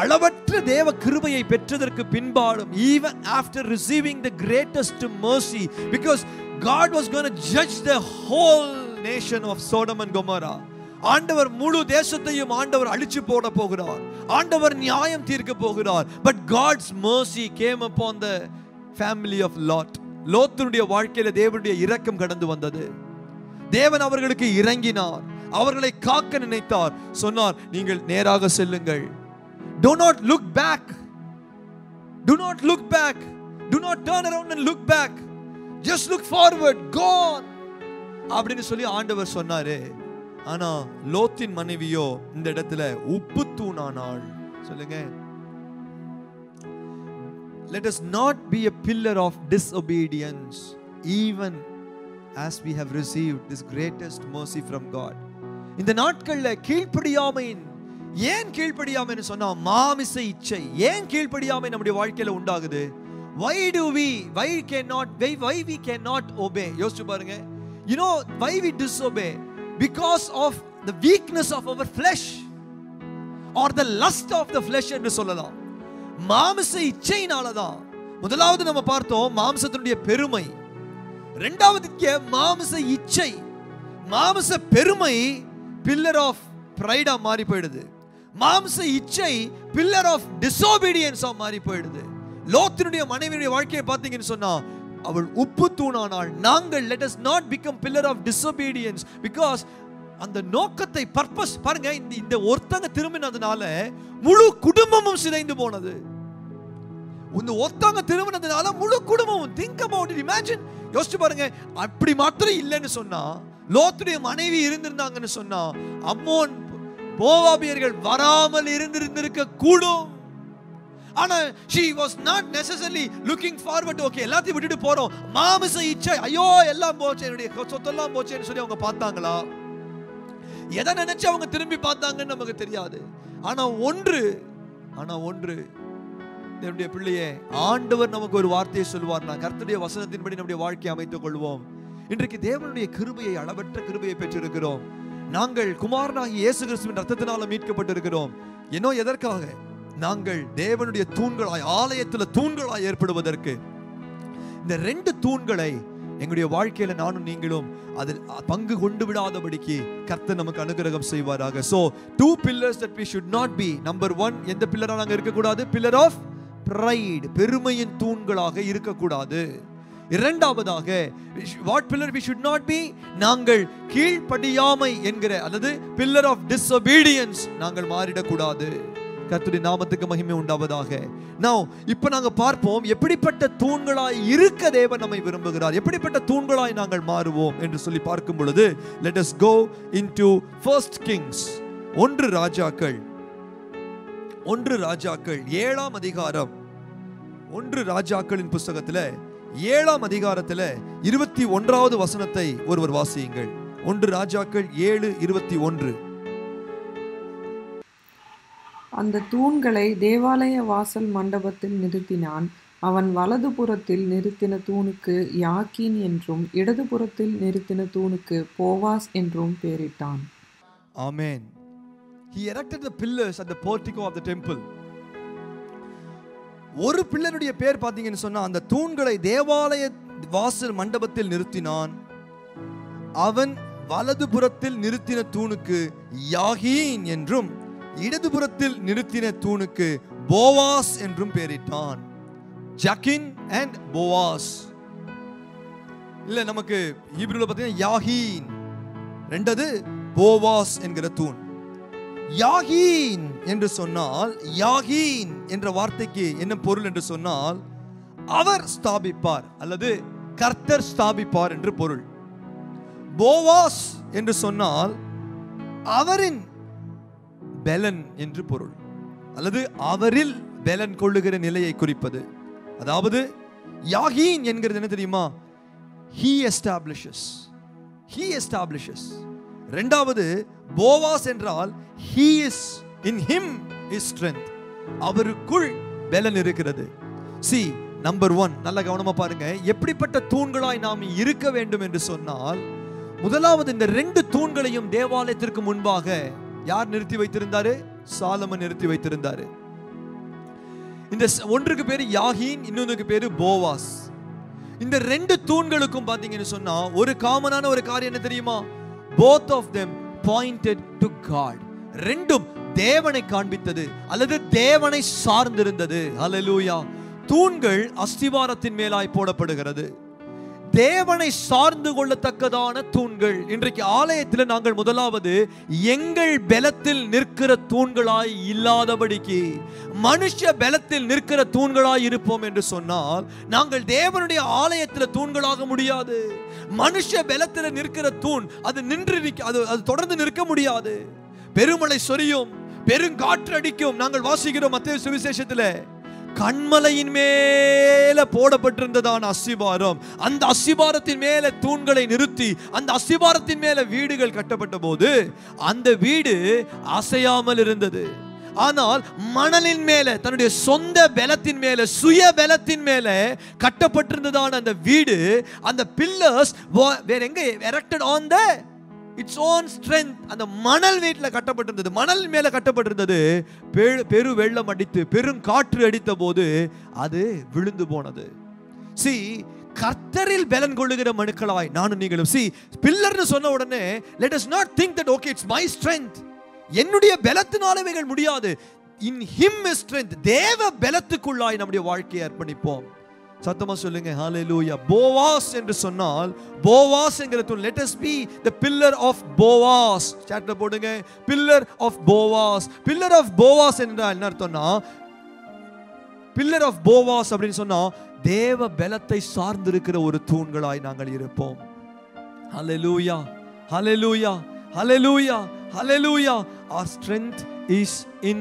அளவற்ற தேவ கிருபையை பெற்றதற்கு பின்பாடும், even after receiving the greatest mercy, because God was going to judge the whole nation of Sodom and Gomorrah. ஆண்டவர் முழு தேசத்தையும் ஆண்டவர் அழிச்சு போட போகிறார். ஆண்டவர் நியாயம் தீர்க்க போகிறார். but God's mercy came upon the family of Lot. லோத்துடைய வாழ்க்கையில தேவனுடைய இரக்கம் கடந்து வந்தது. தேவன் அவர்களுக்கு இறங்கினார், அவர்களை காக்க நினைத்தார். சொன்னார், நீங்கள் நேராக செல்லுங்கள். do not look back, do not look back, do not turn around and look back, just look forward, go on அப்படின்னு சொல்லி ஆண்டவர் சொன்னாரு. ஆனா லோத்தின் மனைவியோ இந்த இடத்துல உப்பு தூணானாள். சொல்லுங்க, let us not be a pillar of disobedience even as we have received this greatest mercy from God. இந்த நாட்கள்ல கீழ்ப்படியாமை, ஏன் கீழ்ப்படியாமைன்னு சொன்னா மாமிச இச்சை. ஏன் கீழ்ப்படியாமை நம்முடைய வாழ்க்கையில உண்டாகுது? why we cannot obey? யோசிச்சு பாருங்க. you know why we disobey? because of the weakness of our flesh or the lust of the flesh என்று சொல்லலாம். மாமிச இச்சையினாலதான். முதலாவது நம்ம பார்த்தோம் மாம்சத்தினுடைய பெருமை, இரண்டாவது மாமிச இச்சை. மாமிச பெருமை பில்லர் ஆஃப் பிரைடா மாறி போயிடுது. மாம்ச இச்சை பில்லர் ஆஃப் டிசோபீடியன்ஸா மாறி போயிடுது. லோத்தினுடைய மனைவியுடைய வாழ்க்கையை பார்த்தீங்கன்னு சொன்னா அவள் உப்பு தூணானாள். நாங்கள் let us not become pillar of disobedience because அந்த நோக்கத்தை பர்பஸ் பாருங்க. இந்த ஒருத்தங்க திரும்பினதுனால முழு குடும்பமும் சிதைந்து போனது. இந்த ஒருத்தங்க திரும்பினதுனால முழு குடும்பமும். think about it, imagine, யோசிச்சு பாருங்க. அப்படி மாத்திரம் இல்லைன்னு சொன்னா, லோத்துடைய மனைவி இருந்திருந்தாங்கன்னு சொன்னா அம்மோன் மோவாபியர்கள் வராமல் இருந்திருக்க கூடும். ஆனா she was not necessarily looking forward to okay எல்லாத்தையும் விட்டுட்டு போறோம். மாமிச இச்சை, ஐயோ எல்லாம் போச்சு, என்னுடைய சொத்தெல்லாம் போச்சுன்னு சொல்லி அவங்க பார்த்தாங்களா? எதை நினைச்சு அவங்க திரும்பி பார்த்தாங்கன்னு நமக்கு தெரியாது. ஆனா ஒன்று நம்முடைய பிள்ளையே, ஆண்டவர் நமக்கு ஒரு வார்த்தையை சொல்வார். நான் கர்த்தருடைய வசனத்தின்படி நம்முடைய வாழ்க்கையை அமைத்துக் கொள்வோம். இன்றைக்கு தேவனுடைய கிருபையை, அளவற்ற கிருபையை பெற்றிருக்கிறோம். நாங்கள் குமாரனாகிய இயேசு கிறிஸ்துவின் ரத்தத்தினால மீட்கப்பட்டிருக்கிறோம். ஏனோ எதற்காக? நாங்கள் தேவனுடைய தூண்களாய், ஆலயத்தில் தூண்களாய் ஏற்படுவதற்கு. இந்த ரெண்டு தூண்களை எங்களுடைய வாழ்க்கையில நானும் நீங்களும் அதில் பங்கு கொண்டு விடாதபடிக்கு கர்த்தர் நமக்கு அனுகிரகம் செய்வாராக. So two pillars that we should not be. Number one, எந்த பில்லரா நாங்க இருக்க கூடாது? pillar of pride, பெருமையின் தூண்களாக இருக்க கூடாது. இரண்டாவதாக, what pillar we should not be? நாங்கள் கீழ்ப்படியாமை என்கிற அல்லது pillar of disobedience நாங்கள் மாறிடக்கூடாது. கர்த்தருடைய நாமத்துக்கு மகிமை உண்டாவதாக. Now இப்போ நாங்க பார்ப்போம் எப்படிப்பட்ட தூண்களாய் இருக்க தேவன் நம்மை விரும்புகிறார், எப்படிப்பட்ட தூண்களாய் நாங்கள் மாறுவோம் என்று சொல்லி பார்க்கும் பொழுது let us go into first Kings, ஒன்று ராஜாக்கள் 7ஆம் அதிகாரம். ஒன்று ராஜாக்களின் புத்தகத்தில் 7ஆம் அதிகாரத்தில் 21வது வசனத்தை ஒருவர் வாசியுங்கள். ஒன்று ராஜாக்கள் 7:21. அந்த தூண்களை தேவாலய வாசல் மண்டபத்தில் நிறுத்தினான். அவன் வலதுபுறத்தில் நிறுத்தின தூணுக்கு யாக்கீன் என்றும் இடதுபுறத்தில் நிறுத்தின தூணுக்கு போவாஸ் என்றும் பெயரிட்டான். Amen. He erected the pillars at the portico of the temple. ஒரு பில்லருடைய பேர் பார்த்தீங்கன்னு சொன்னா, அந்த தூண்களை தேவாலய வாசல் மண்டபத்தில் நிறுத்தினான். அவன் வலதுபுறத்தில் நிறுத்தின தூணுக்கு யாகீன் என்றும் இடதுபுறத்தில் நிறுத்தின தூணுக்கு போவாஸ் என்றும் பெயரிட்டான். ஜக்கின் அண்ட் போவாஸ். இல்ல நமக்கு ஹீப்ரூல பார்த்தீங்கன்னா யாகீன், ரெண்டாவது போவாஸ் என்கிற தூண். யாகீன் என்று சொன்னால், யாகீன் என்ற வார்த்தைக்கு என்ன பொருள் என்று சொன்னால், அவர் ஸ்தாபிப்பார் அல்லது கர்த்தர் ஸ்தாபிப்பார் என்று பொருள். போவாஸ் என்று சொன்னால் அவரின் பெலன் என்று பொருள், அல்லது அவரில் பெலன் கொள்ளுகிற நிலையை குறிப்பது. அதாவது யாகீன் என்கிறது என்ன தெரியுமா? he establishes. இரண்டாவது போவாஸ் என்றால் he is in him is strength, அவருக்குள் பெலன் இருக்கிறது. see, number 1, நல்ல கவனமா பாருங்க. எப்படிப்பட்ட தூண்களாய் நாம் இருக்க வேண்டும் என்று சொன்னால், முதலாவது இந்த ரெண்டு தூண்களையும் தேவாலயத்திற்கு முன்பாக யார் நிறுத்தி வைத்திருந்தாரு? சாலமன் நிறுத்தி வைத்திருந்தாரு. இந்த ஒன்றுக்கு பேரு யாகீன், இன்னொன்றுக்கு பேரு போவாஸ். இந்த ரெண்டு தூண்களுக்கும் பாத்தீங்கன்னு சொன்னா ஒரு காமனான ஒரு காரியம் என்ன தெரியுமா? both of them pointed to God. ரெண்டும் தேவனை காண்பித்தது அல்லது தேவனை சார்ந்திருந்தது. ஹல்லேலூயா. தூண்கள் அஸ்திவாரத்தின் மேலாய் போடப்படுகிறது. தேவனை சார்ந்து கொள்ளத்தக்கதான தூண்கள். இன்றைக்கு ஆலயத்தில் நாங்கள் முதலாவது எங்கள் பலத்தில் நிற்கிற தூண்களாய் இல்லாதபடிக்கு மனுஷ பலத்தில் நிற்கிற தூண்களாய் இருப்போம் என்று சொன்னால் நாங்கள் தேவனுடைய ஆலயத்தில் தூண்களாக முடியாது. மனுஷ பலத்தில் நிற்கிற தூண் அது அது தொடர்ந்து நிற்க முடியாது. பெருமழை சொரியும், பெருங்காற்று அடிக்கும். நாங்கள் வாசிக்கிறோம் மத்தேயு சுவிசேஷத்தில் கண்மலையின் மேல போடப்பட்டிருந்ததான அஸ்திபாரம், அந்த அஸ்திபாரத்தின் மேல தூண்களை நிறுத்தி அந்த அஸ்திபாரத்தின் மேல வீடுகள் கட்டப்பட்ட போது அந்த வீடு அசையாமல் இருந்தது. ஆனால் மணலின் மேல, தன்னுடைய சொந்த பலத்தின் மேல, சுய பலத்தின் மேல கட்டப்பட்டிருந்ததான அந்த வீடு, அந்த பில்லர்ஸ் வேற எங்க erected on the its own strength, அந்த மணல் வீட்டில் கட்டப்பட்டிருந்தது, மணல் மேல கட்டப்பட்டிருந்தது. பெரு வெள்ளம் அடித்து பெரும் காற்று அடித்த போது அது விழுந்து போனது. See, கர்த்தரில் பலன் கொள்ளுகிற மனுக்களாய் நானும் நீங்களும். See, பில்லர்னு சொன்ன உடனே let us not think that okay it's my strength, என்னுடைய பலத்தினாலவைகள் முடியாது. in him is strength, தேவ பலத்துக்குள்ளாய் நம்முடைய வாழ்க்கையை அர்ப்பணிப்போம். சத்தமா சொல்லுங்க ஹalleluya. போவாஸ் என்று சொன்னால், போவாஸ் என்கிற தூண், let us be the pillar of Boaz. சாட்ல போடுங்க, pillar of Boaz. pillar of Boaz என்றால் என்ன அர்த்தம்னா, pillar of Boaz அப்படினு சொன்னா தேவ பலத்தை சார்ந்து இருக்கிற ஒரு தூண்களாய் நாங்கள் இருப்போம். ஹalleluya, ஹalleluya, ஹalleluya, ஹalleluya. our strength is in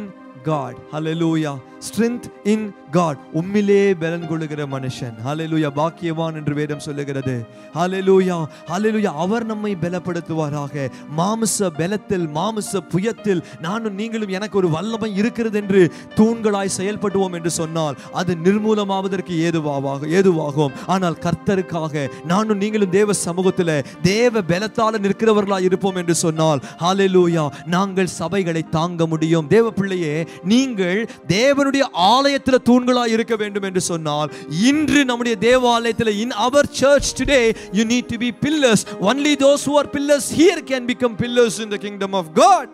God. Hallelujah. Strength in God. உம்மிலே பலன் கொள்ளுகிற மனுஷன், ஹalleluya, பாக்கியவான் என்று வேதம் சொல்லுகிறது. ஹalleluya, ஹalleluya. அவர் நம்மை பலப்படுத்துவாராக. மாம்ச பலத்தில், மாம்ச புயத்தில் நானும் நீங்களும் எனக்கு ஒரு வல்லமை இருக்கிறது என்று தூண்களாய் செயல்படுவோம் என்று சொன்னால் அது நிர்மூலமாவதற்கு ஏதுவாகும். ஆனால் கர்த்தருக்காக நானும் நீங்களும் தேவ சமூகத்தில் தேவ பலத்தால் நிற்கிறவர்களாய் இருப்போம் என்று சொன்னால் ஹalleluya, நாங்கள் சபைகளை தாங்க முடியும். தேவ பிள்ளையே, நீங்கள் தேவனுடைய ஆலயத்தில் தூண்களாய் இருக்க வேண்டும் என்று சொன்னால் இன்று நம்முடைய தேவாலயத்தில், in our church today, you need to be pillars. Only those who are pillars here can become pillars in the kingdom of God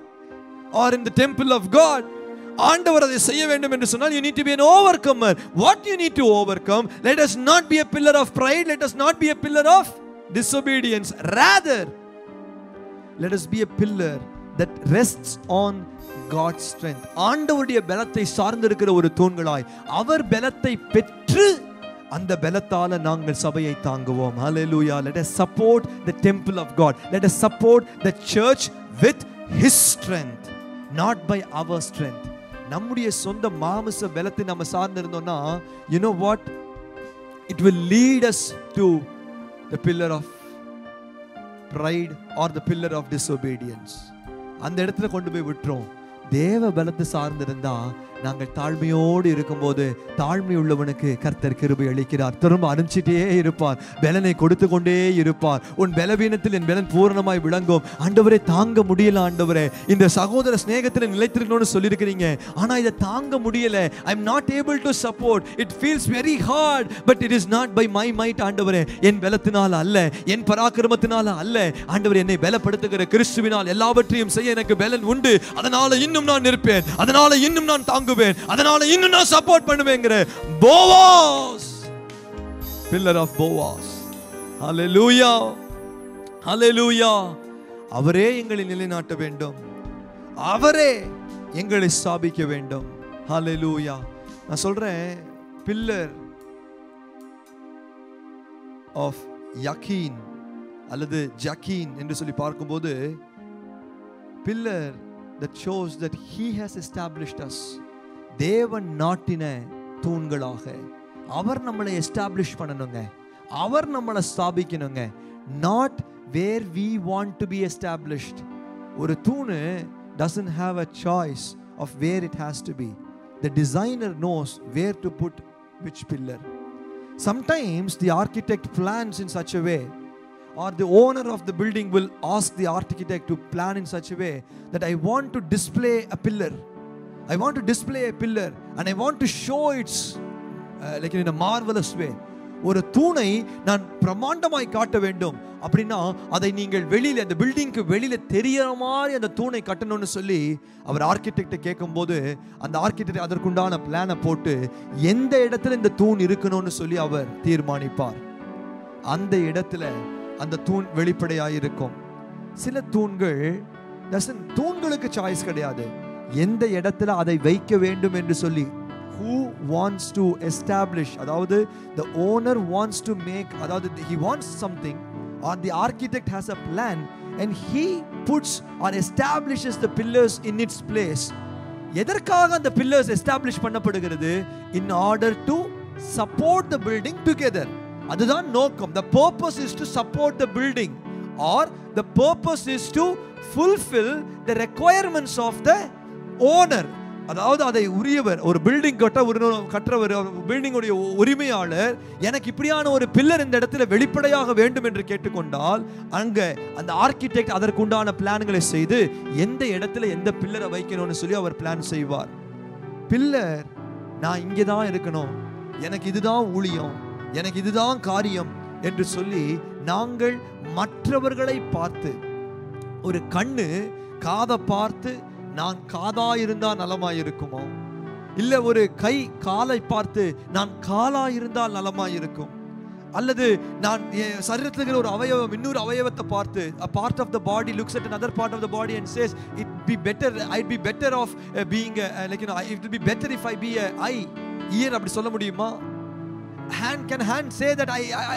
or in the temple of God. ஆண்டவர் அதை செய்ய வேண்டும் என்று சொன்னால் you need to be an overcomer. What you need to overcome? Let us not be a pillar of pride, let us not be a pillar of disobedience. Rather, let us be a pillar that rests on God's strength. ஆண்டவருடைய பலத்தை சார்ந்து இருக்கிற ஒரு தூண்களாய், அவர் பலத்தை பெற்று அந்த பலத்தால நாங்கள் சபையை தாங்குவோம். Hallelujah. Let us support the temple of God. Let us support the church with his strength, not by our strength. நம்முடைய சொந்த மாம்ச பலத்தை நம்ம சார்ந்து இருந்தோம்னா, you know what, it will lead us to the pillar of pride or the pillar of disobedience. அந்த இடத்துல கொண்டு போய் விட்டுரும். தேவ பலத்தை சார்ந்திருந்தா நாங்கள் தாழ்மையோடு இருக்கும்போது தாழ்மை உள்ளவனுக்கு கர்த்தர் கிருபை அளிக்கிறார். திரும்ப அனுப்பிச்சிட்டே இருப்பார், பலனை கொடுத்து கொண்டே இருப்பார். உன் பலவீனத்தில் என் பலன் பூரணமாய் விளங்கும். ஆண்டவரே, தாங்க முடியல ஆண்டவரே, இந்த சகோதர ஸ்நேகத்தில் நிலைத்திருக்கணும்னு சொல்லியிருக்கிறீங்க, ஆனா இதை தாங்க முடியல. I am not able to support. It feels very hard, but it is not by my might. ஆண்டவரே, என் பலத்தினால் அல்ல, என் பராக்கிரமத்தினால அல்ல. ஆண்டவரே, என்னை பலப்படுத்துகிற கிறிஸ்துவினால் எல்லாவற்றையும் செய்ய எனக்கு பலன் உண்டு. அதனால இன்னும் நான் நிற்பேன், அதனால இன்னும் நான் தாங்குவேன், அதனால இன்னும் நான் சப்போர்ட் பண்ணுவேங்கிற Boaz, pillar of Boaz. Hallelujah, hallelujah. அவரே எங்களை நிலைநாட்ட வேண்டும், அவரே எங்களை ஸ்தாபிக்க வேண்டும். Hallelujah. நான் சொல்றேன், pillar of Yakin அல்லது ஜக்கீன் என்று சொல்லி பார்க்கும்போது, pillar that shows that he has established us. தேவன் நாட்டின தூண்களாக அவர் நம்மளை எஸ்டாப்ளிஷ் பண்ணணுங்க, அவர் நம்மளை ஸ்தாபிக்கணுங்க. not where we want to be established. ஒரு தூணு doesn't have a choice of where it has to be. The designer knows where to put which pillar. Sometimes the architect plans in such a way, or the owner of the building will ask the architect to plan in such a way that I want to display a pillar. I want to display a pillar and I want to show its like in a marvelous way. ஒரு தூணை நான் பிரமாண்டமாய் காட்ட வேண்டும் அப்படின்னா அதை நீங்கள் வெளியில, அந்த பில்டிங்க்கு வெளியில தெரியற மாதிரி அந்த தூணை கட்டணும்னு சொல்லி அவர் ஆர்கிடெக்ட் கேட்கும்போது அந்த ஆர்கிடெக்ட் அதற்குண்டான பிளானை போட்டு எந்த இடத்துல இந்த தூண் இருக்கணும்னு சொல்லி அவர் தீர்மானிப்பார். அந்த இடத்துல அந்த தூண் வெளிப்படையாயிருக்கும். சில தூண்கள் தூண்களுக்கு சாய்ஸ் கிடையாது, எந்த இடத்துல அதை வைக்க வேண்டும் என்று சொல்லி who wants to establish, அதாவது the owner wants to make, அதாவது he wants something or the architect has a plan and he puts or establishes the pillars in its place. எதற்காக அந்த பில்லர்ஸ் எஸ்டாப்லிஷ் பண்ணப்படுகிறது? in order to support the building together. அதுதான் நோக்கம். the purpose is to support the building, or the purpose is to fulfill the requirements of the owner. அதாவது அதை உரியவர், ஒரு building கட்டுறவர், building உடைய உரிமையாளர் எனக்கு இப்படியான ஒரு பில்லர் இந்த இடத்துல வெளிப்படையாக வேண்டும் என்று கேட்டுக்கொண்டால் அங்க அந்த ஆர்கிடெக்ட் அதற்குண்டான பிளான்களை செய்து எந்த இடத்துல எந்த பில்லரை வைக்கணும்னு சொல்லி அவர் பிளான் செய்வார். பில்லர் நான் இங்கே தான் இருக்கணும், எனக்கு இதுதான் ஊழியம், எனக்கு இதுதான் காரியம் என்று சொல்லி நாங்கள் மற்றவர்களை பார்த்து, ஒரு கண்ணு காதை பார்த்து நான் காதா இருந்தா நலமாய் இருக்குமோ, இல்ல ஒரு கை காலை பார்த்து நான் காலா இருந்தால் நலமாய் இருக்கும், அல்லது நான் சரீரத்தில் இருக்கிற ஒரு அவயவம் இன்னொரு அவயவத்தை பார்த்து, a part of the body looks at another part of the body and says it be better, I'd be better off being like it will be better if I be a eye, ear. அப்படி சொல்ல முடியுமா? Can hand say that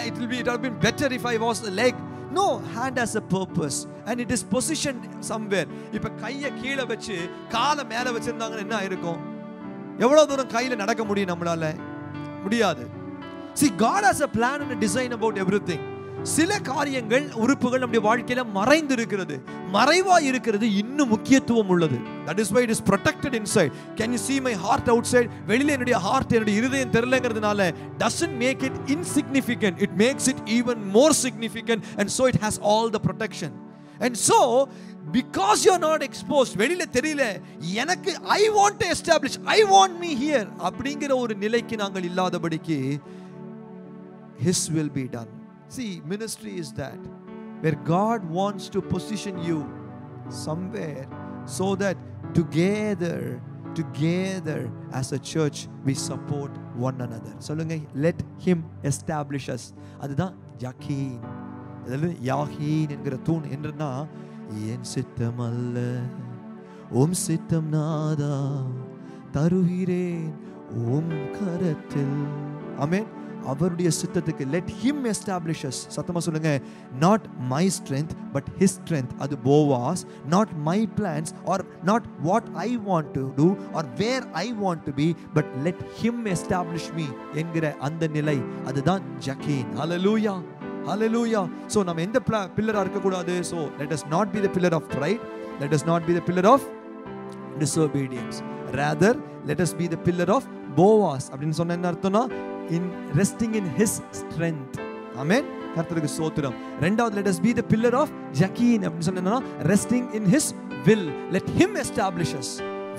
it would have been better if I was a leg? No, hand has a purpose and it is positioned somewhere. இப்ப கையை கீழே வச்சு காலை மேல வச்சிருந்தாங்கன்னா என்ன ஆயிருக்கும்? எவ்வளவு தூரம் கையில நடக்க முடியும்? நம்மளால முடியாது. See, God has a plan and a design about everything. சில காரியங்கள் உறுப்புகள் நம்முடைய வாழ்க்கையில மறைந்து இருக்கிறது, மறைவா இருக்கிறது, இன்னும் முக்கியத்துவம் உள்ளது. That is why it is protected inside. Can you see my heart outside? வெளியில என்னுடைய ஹார்ட், என்னுடைய இருதயம் தெரியலங்கிறதுனால doesn't make it insignificant, it makes it even more significant, and so it has all the protection. And so because you are not exposed, வெளியில தெரியல, எனக்கு I want to establish, I want me here அப்படிங்கிற ஒரு நிலைக்கு நாங்கள் இல்லாதபடிக்கு His will be done. See, ministry is that where God wants to position you somewhere so that together as a church we support one another. சொல்லுங்க, let him establish us. அதுதான் யாக்கீன். அதில் யாக்கீன் என்கிற தூண் என்றனா என் சித்தம் அல்ல உம் சித்தம் நாதா தருகிறேன் உம் கரத்தில். ஆமென். அவருடைய சித்தத்துக்கு let him establish us. சத்தமா சொல்லுங்க, not my strength but his strength. அது Boaz. not my plans or not what I want to do or where I want to be, but let him establish me என்கிற அந்த நிலை, அதுதான் ஜக்கீன். hallelujah, hallelujah. so நம்ம எந்த பில்லரா இருக்க கூடாது? so let us not be the pillar of pride, let us not be the pillar of disobedience, rather let us be the pillar of Boaz. அப்படின்னு சொன்ன என்ன அர்த்தம்னா in resting in his strength. amen. கர்த்தருக்கு ஸ்தோத்திரம். இரண்டாவது let us be the pillar of Jachin. அப்படி சொன்னா resting in his will. let him establish us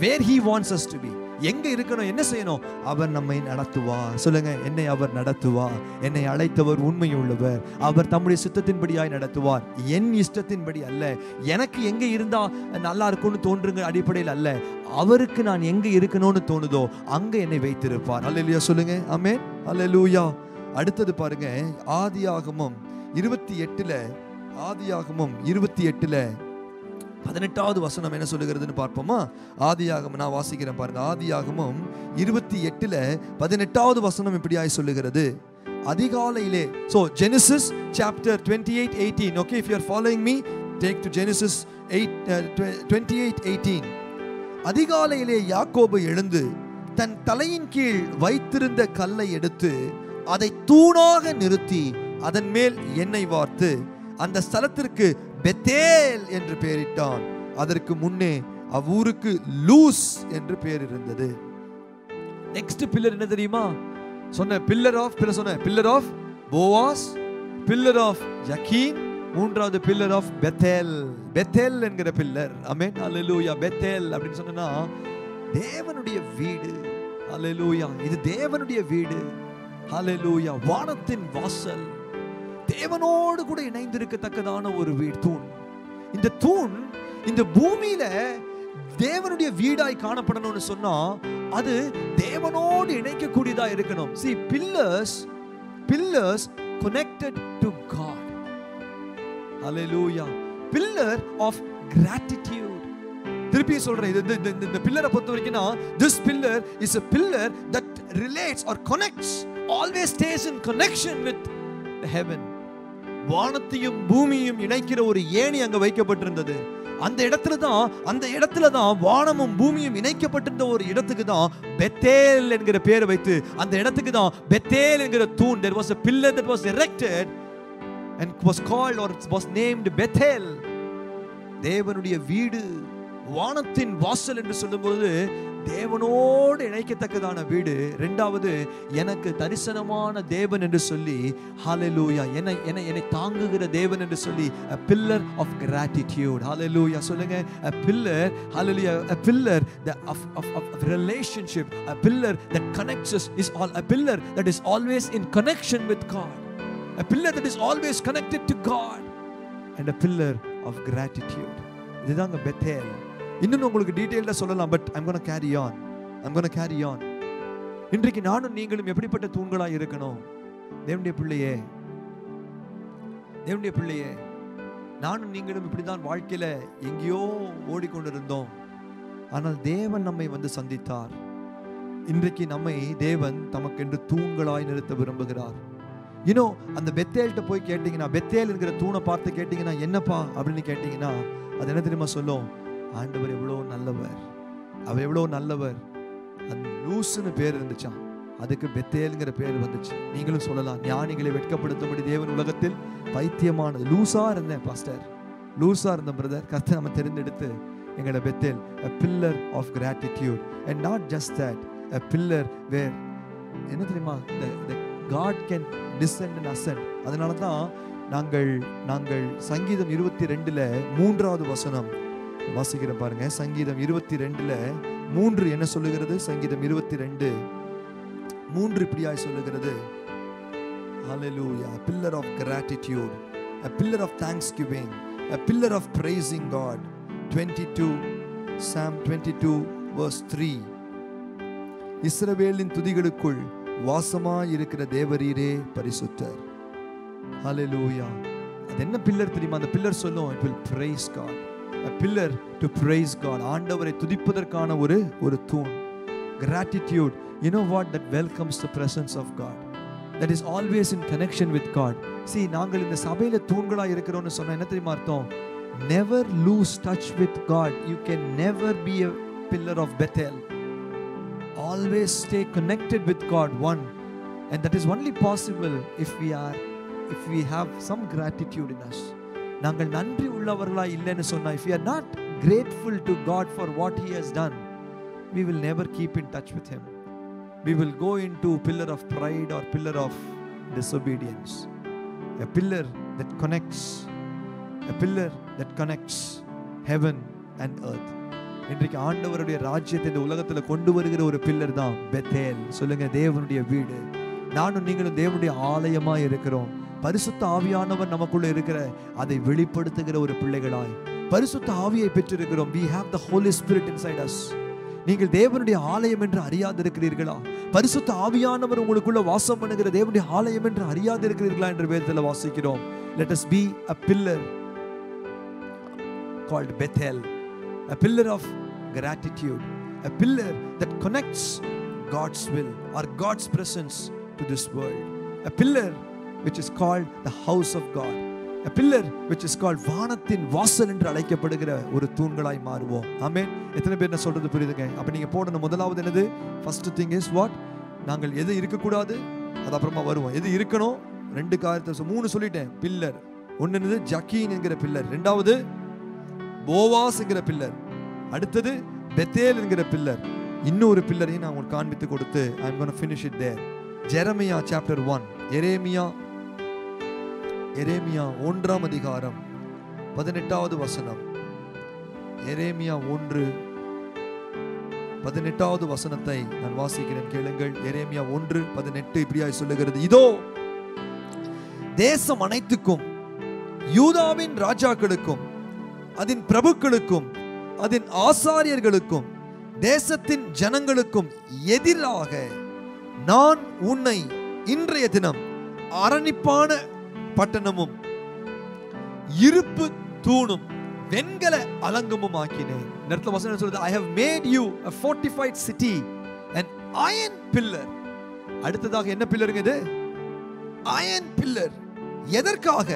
where he wants us to be. எங்க இருக்கணும், என்ன செய்யணும்? அவர் நம்மை நடத்துவார். சொல்லுங்க, என்னை அவர் நடத்துவார். என்னை அழைத்தவர் உண்மையுள்ளவர். அவர் தம்முடைய சித்தத்தின்படியாய் நடத்துவார், என் இஷ்டத்தின்படி அல்ல. எனக்கு எங்க இருந்தா நல்லா இருக்கும்னு தோன்றுங்க அடிப்படையில் அல்ல, அவருக்கு நான் எங்க இருக்கணும்னு தோணுதோ அங்க என்னை வைத்திருப்பார். அல்லேலூயா சொல்லுங்க. ஆமென். அல்லேலூயா. அடுத்தது பாருங்க, ஆதியாகமம் 28 18வது வசனம் என்ன சொல்லுகிறதுன்னு பார்ப்போமா? ஆதியாகமம் நான் வாசிக்கிறேன் பாருங்க. ஆதியாகமம் 28:18வது வசனம் இப்படியாய் சொல்லுகிறது, அதிகாலையிலே. so Genesis chapter 28:18. okay, if you are following me, take to Genesis 28:18. அதிகாலையிலே யாக்கோபு எழுந்து தன் தலையின் கீழ் வைத்திருந்த கல்லை எடுத்து அதை தூணாக நிறுத்தி அதன் மேல் எண்ணெய் வார்த்து அந்த ஸ்தலத்திற்கு பெத்தேல் என்று பெயரிட்டான். அதற்கு முன்னே அவ்வூருக்கு லூஸ் என்று பெயர் இருந்தது. நெக்ஸ்ட் பில்லர் என்ன தெரியுமா? சொன்ன pillar of Boaz, pillar of Jachin, மூன்றாவது பில்லர் ஆஃப் பெத்தேல். பெத்தேல் என்கிற பில்லர். ஆமென். அல்லேலூயா. பெத்தேல் அப்படின்னு சொன்னா தேவனுடைய வீடு. அல்லேலூயா. இது தேவனுடைய வீடு. அல்லேலூயா. வானத்தின் வாசல், தேவனோடு கூட இணைந்திருக்கத்தக்கதான ஒரு வீடு, தூண். இந்த தூண் இந்த பூமியில தேவனுடைய வீடாய் காணப்படணும்னு சொன்னா அது தேவனோடு இணைக்கக்கூடியதா இருக்கணும். see, pillars connected to God. hallelujah. pillar of gratitude. திருப்பி சொல்றேன், இந்த பில்லரை பொறுத்த வரைக்கும் this pillar is a pillar that relates or connects, always stays in connection with heaven. வானத்தையும் பூமியையும் இணைக்கிற ஒரு ஏணி அங்க வைக்கப்பட்டிருந்தது. அந்த இடத்துல தான் வானமும் பூமியும் இணைக்கப்பட்டிருந்த ஒரு இடத்துக்கு தான் பெத்தேல் என்கிற பேரை வைத்து அந்த இடத்துக்கு தான் பெத்தேல் என்கிற தூண். There was a pillar that was erected and was called or was named Bethel. தேவனுடைய வீடு, வானத்தின் வாசல் என்று சொல்லும்போது தேவனோடு இணைக்கத்தக்கதான வீடு. இரண்டாவது, எனக்கு தரிசனமான தேவன் என்று சொல்லி, ஹalleluya, என்னை தாங்குகிற தேவன் என்று சொல்லி, a pillar of gratitude. hallelujah சொல்லுங்க. a pillar, hallelujah, a pillar of relationship, a pillar that connects us, is all a pillar that is always in connection with God, a pillar that is always connected to God, and a pillar of gratitude. இதுதாங்க Bethel. இன்னும் உங்களுக்கு டீடைல்டா சொல்லலாம், but I'm going to carry on. இன்றைக்கு நானும் நீங்களும் எப்படிப்பட்ட தூண்களா இருக்கணும்? தேவனுடைய பிள்ளையே, நானும் நீங்களும் இப்படிதான் வாழ்க்கையில எங்கேயோ ஓடிக்கொண்டிருந்தோம். ஆனால் தேவன் நம்மை வந்து சந்தித்தார். இன்றைக்கு நம்மை தேவன் தமக்கென்று தூண்களாய் நிறுத்த விரும்புகிறார். அந்த பெத்தேல்கிட்ட போய் கேட்டீங்கன்னா, பெத்தேல் என்கிற தூணை பார்த்து கேட்டீங்கன்னா, என்னப்பா அப்படின்னு கேட்டீங்கன்னா, அது என்ன தெரியுமா சொல்லும்? ஆண்டவர் எவ்வளோ நல்லவர், அவர் எவ்வளோ நல்லவர். அந்த லூசுன்னு பேர் இருந்துச்சான், அதுக்கு பெத்தேல்ங்கிற பேர் வந்துச்சு. நீங்களும் சொல்லலாம், ஞானிகளை வெட்கப்படுத்தும்படி தேவன் உலகத்தில் பைத்தியமானது. லூசா இருந்தேன் பாஸ்டர், லூசா இருந்த பிரதர், கர்த்தர் நம்ம தெரிந்தெடுத்து எங்களை Bethel, a pillar of gratitude, and not just that, a pillar where என்ன தெரியுமா, the God can descend and ascend. அதனால தான் நாங்கள் சங்கீதம் 22ல 3வது வசனம் வாசிக்கிறோம் பாருங்க. சங்கீதம் 22:3 என்ன சொல்லுகிறது? சங்கீதம் 22:3 இப்படியாய் சொல்லுகிறது, hallelujah, a pillar of gratitude, a pillar of thanksgiving, a pillar of praising God. Psalm 22:3, இஸ்ரவேலின் துதிகளுக்குள் வாசமாய் இருக்கிற தேவரீரே பரிசுத்தர். hallelujah. அது என்ன பில்லர் தெரியுமா? அந்த பில்லர் சொல்லும், it will praise God, a pillar to praise God. ஆண்டவரை துதிப்பதற்கான ஒரு தூண். gratitude, you know what, that welcomes the presence of God, that is always in connection with God. see, நாங்கள் இந்த சபையில தூண்களா இருக்கிறோம்னு சொன்னா என்ன தெரியுமா அர்த்தம்? never lose touch with God. you can never be a pillar of Bethel. always stay connected with God, one, and that is only possible if we have some gratitude in us. நாங்கள் நன்றி உள்ளவர்களா இல்லைன்னு சொன்னா, if we are not grateful to God for what he has done, we will never keep in touch with him. We will go into pillar of pride or pillar of disobedience. A pillar that connects heaven and earth. இன்றைக்கு ஆண்டவருடைய ராஜ்யத்தை இந்த உலகத்துல கொண்டு வருகிற ஒரு pillar தான் Bethel. சொல்லுங்க, தேவனுடைய வீடு. நானும் நீங்களும் தேவனுடைய ஆலயமா இருக்கிறோம். பரிசுத்த ஆவியானவர் நமக்குள்ள இருக்கிற அதை வெளிப்படுத்துகிற ஒரு பிள்ளைகளாய் பரிசுத்த ஆவியை பெற்றிருக்கிறோம். we have the Holy Spirit inside us. நீங்கள் தேவனுடைய ஆலயம் என்று அறியாதிருக்கிறீர்களா? பரிசுத்த ஆவியானவர் உங்களுக்குள்ள வாசம் பண்ணுகிற தேவனுடைய ஆலயம் என்று அறியாதிருக்கிறீர்களா என்று வேதத்தில் வாசிக்கிறோம். let us be a pillar called Bethel, a pillar of gratitude, a pillar that connects God's will or God's presence to this world, a pillar which is called the house of God, a pillar which is called வானத்தின் வாசல் என்று அழைக்கப்படுகிற ஒரு தூண்களாய் மாறுவோம். ஆமென். எத்தனை பேர் நான் சொல்றது புரியுதுங்க? அப்ப நீங்க போடணும். முதலாவது என்னது? first thing is what? நாங்கள் எது இருக்க கூடாது, அது அப்புறமா வருவோம். எது இருக்கணும்? ரெண்டு காரியத்தை 3 சொல்லிட்டேன். பில்லர் ஒன்னு என்னது? ஜக்கீன் என்கிற பில்லர். இரண்டாவது போவாஸ் என்கிற பில்லர். அடுத்தது பெத்தேல் என்கிற பில்லர். இன்னொரு பில்லரையும் நான் உங்களுக்கு காண்பித்து கொடுத்து I am going to finish it there. Jeremiah chapter 1, எரேமியா 1ஆம் அதிகாரம் 18வது வசனம். எரேமியா 1:18வது வசனத்தை நான் வாசிக்கிறேன், கேளுங்கள். எரேமியா 1:18 இப்படியாய் சொல்லுகிறது, இதோ தேசம் அனைத்துக்கும், யூதாவின் ராஜாக்களுக்கும், அதன் பிரபுக்களுக்கும், அதன் ஆசாரியர்களுக்கும், தேசத்தின் ஜனங்களுக்கும் எதிராக நான் உன்னை இன்றைய தினம் அரணிப்பான பட்டணமும் இருப்பு தூணும் வெண்கல அலங்கமும் ஆக்கினேன். நேரத்துல வசனம் சொல்றது, I have made you a fortified city, an iron pillar. அடுத்ததாக என்ன பில்லருங்க இது? iron pillar. எதற்காக?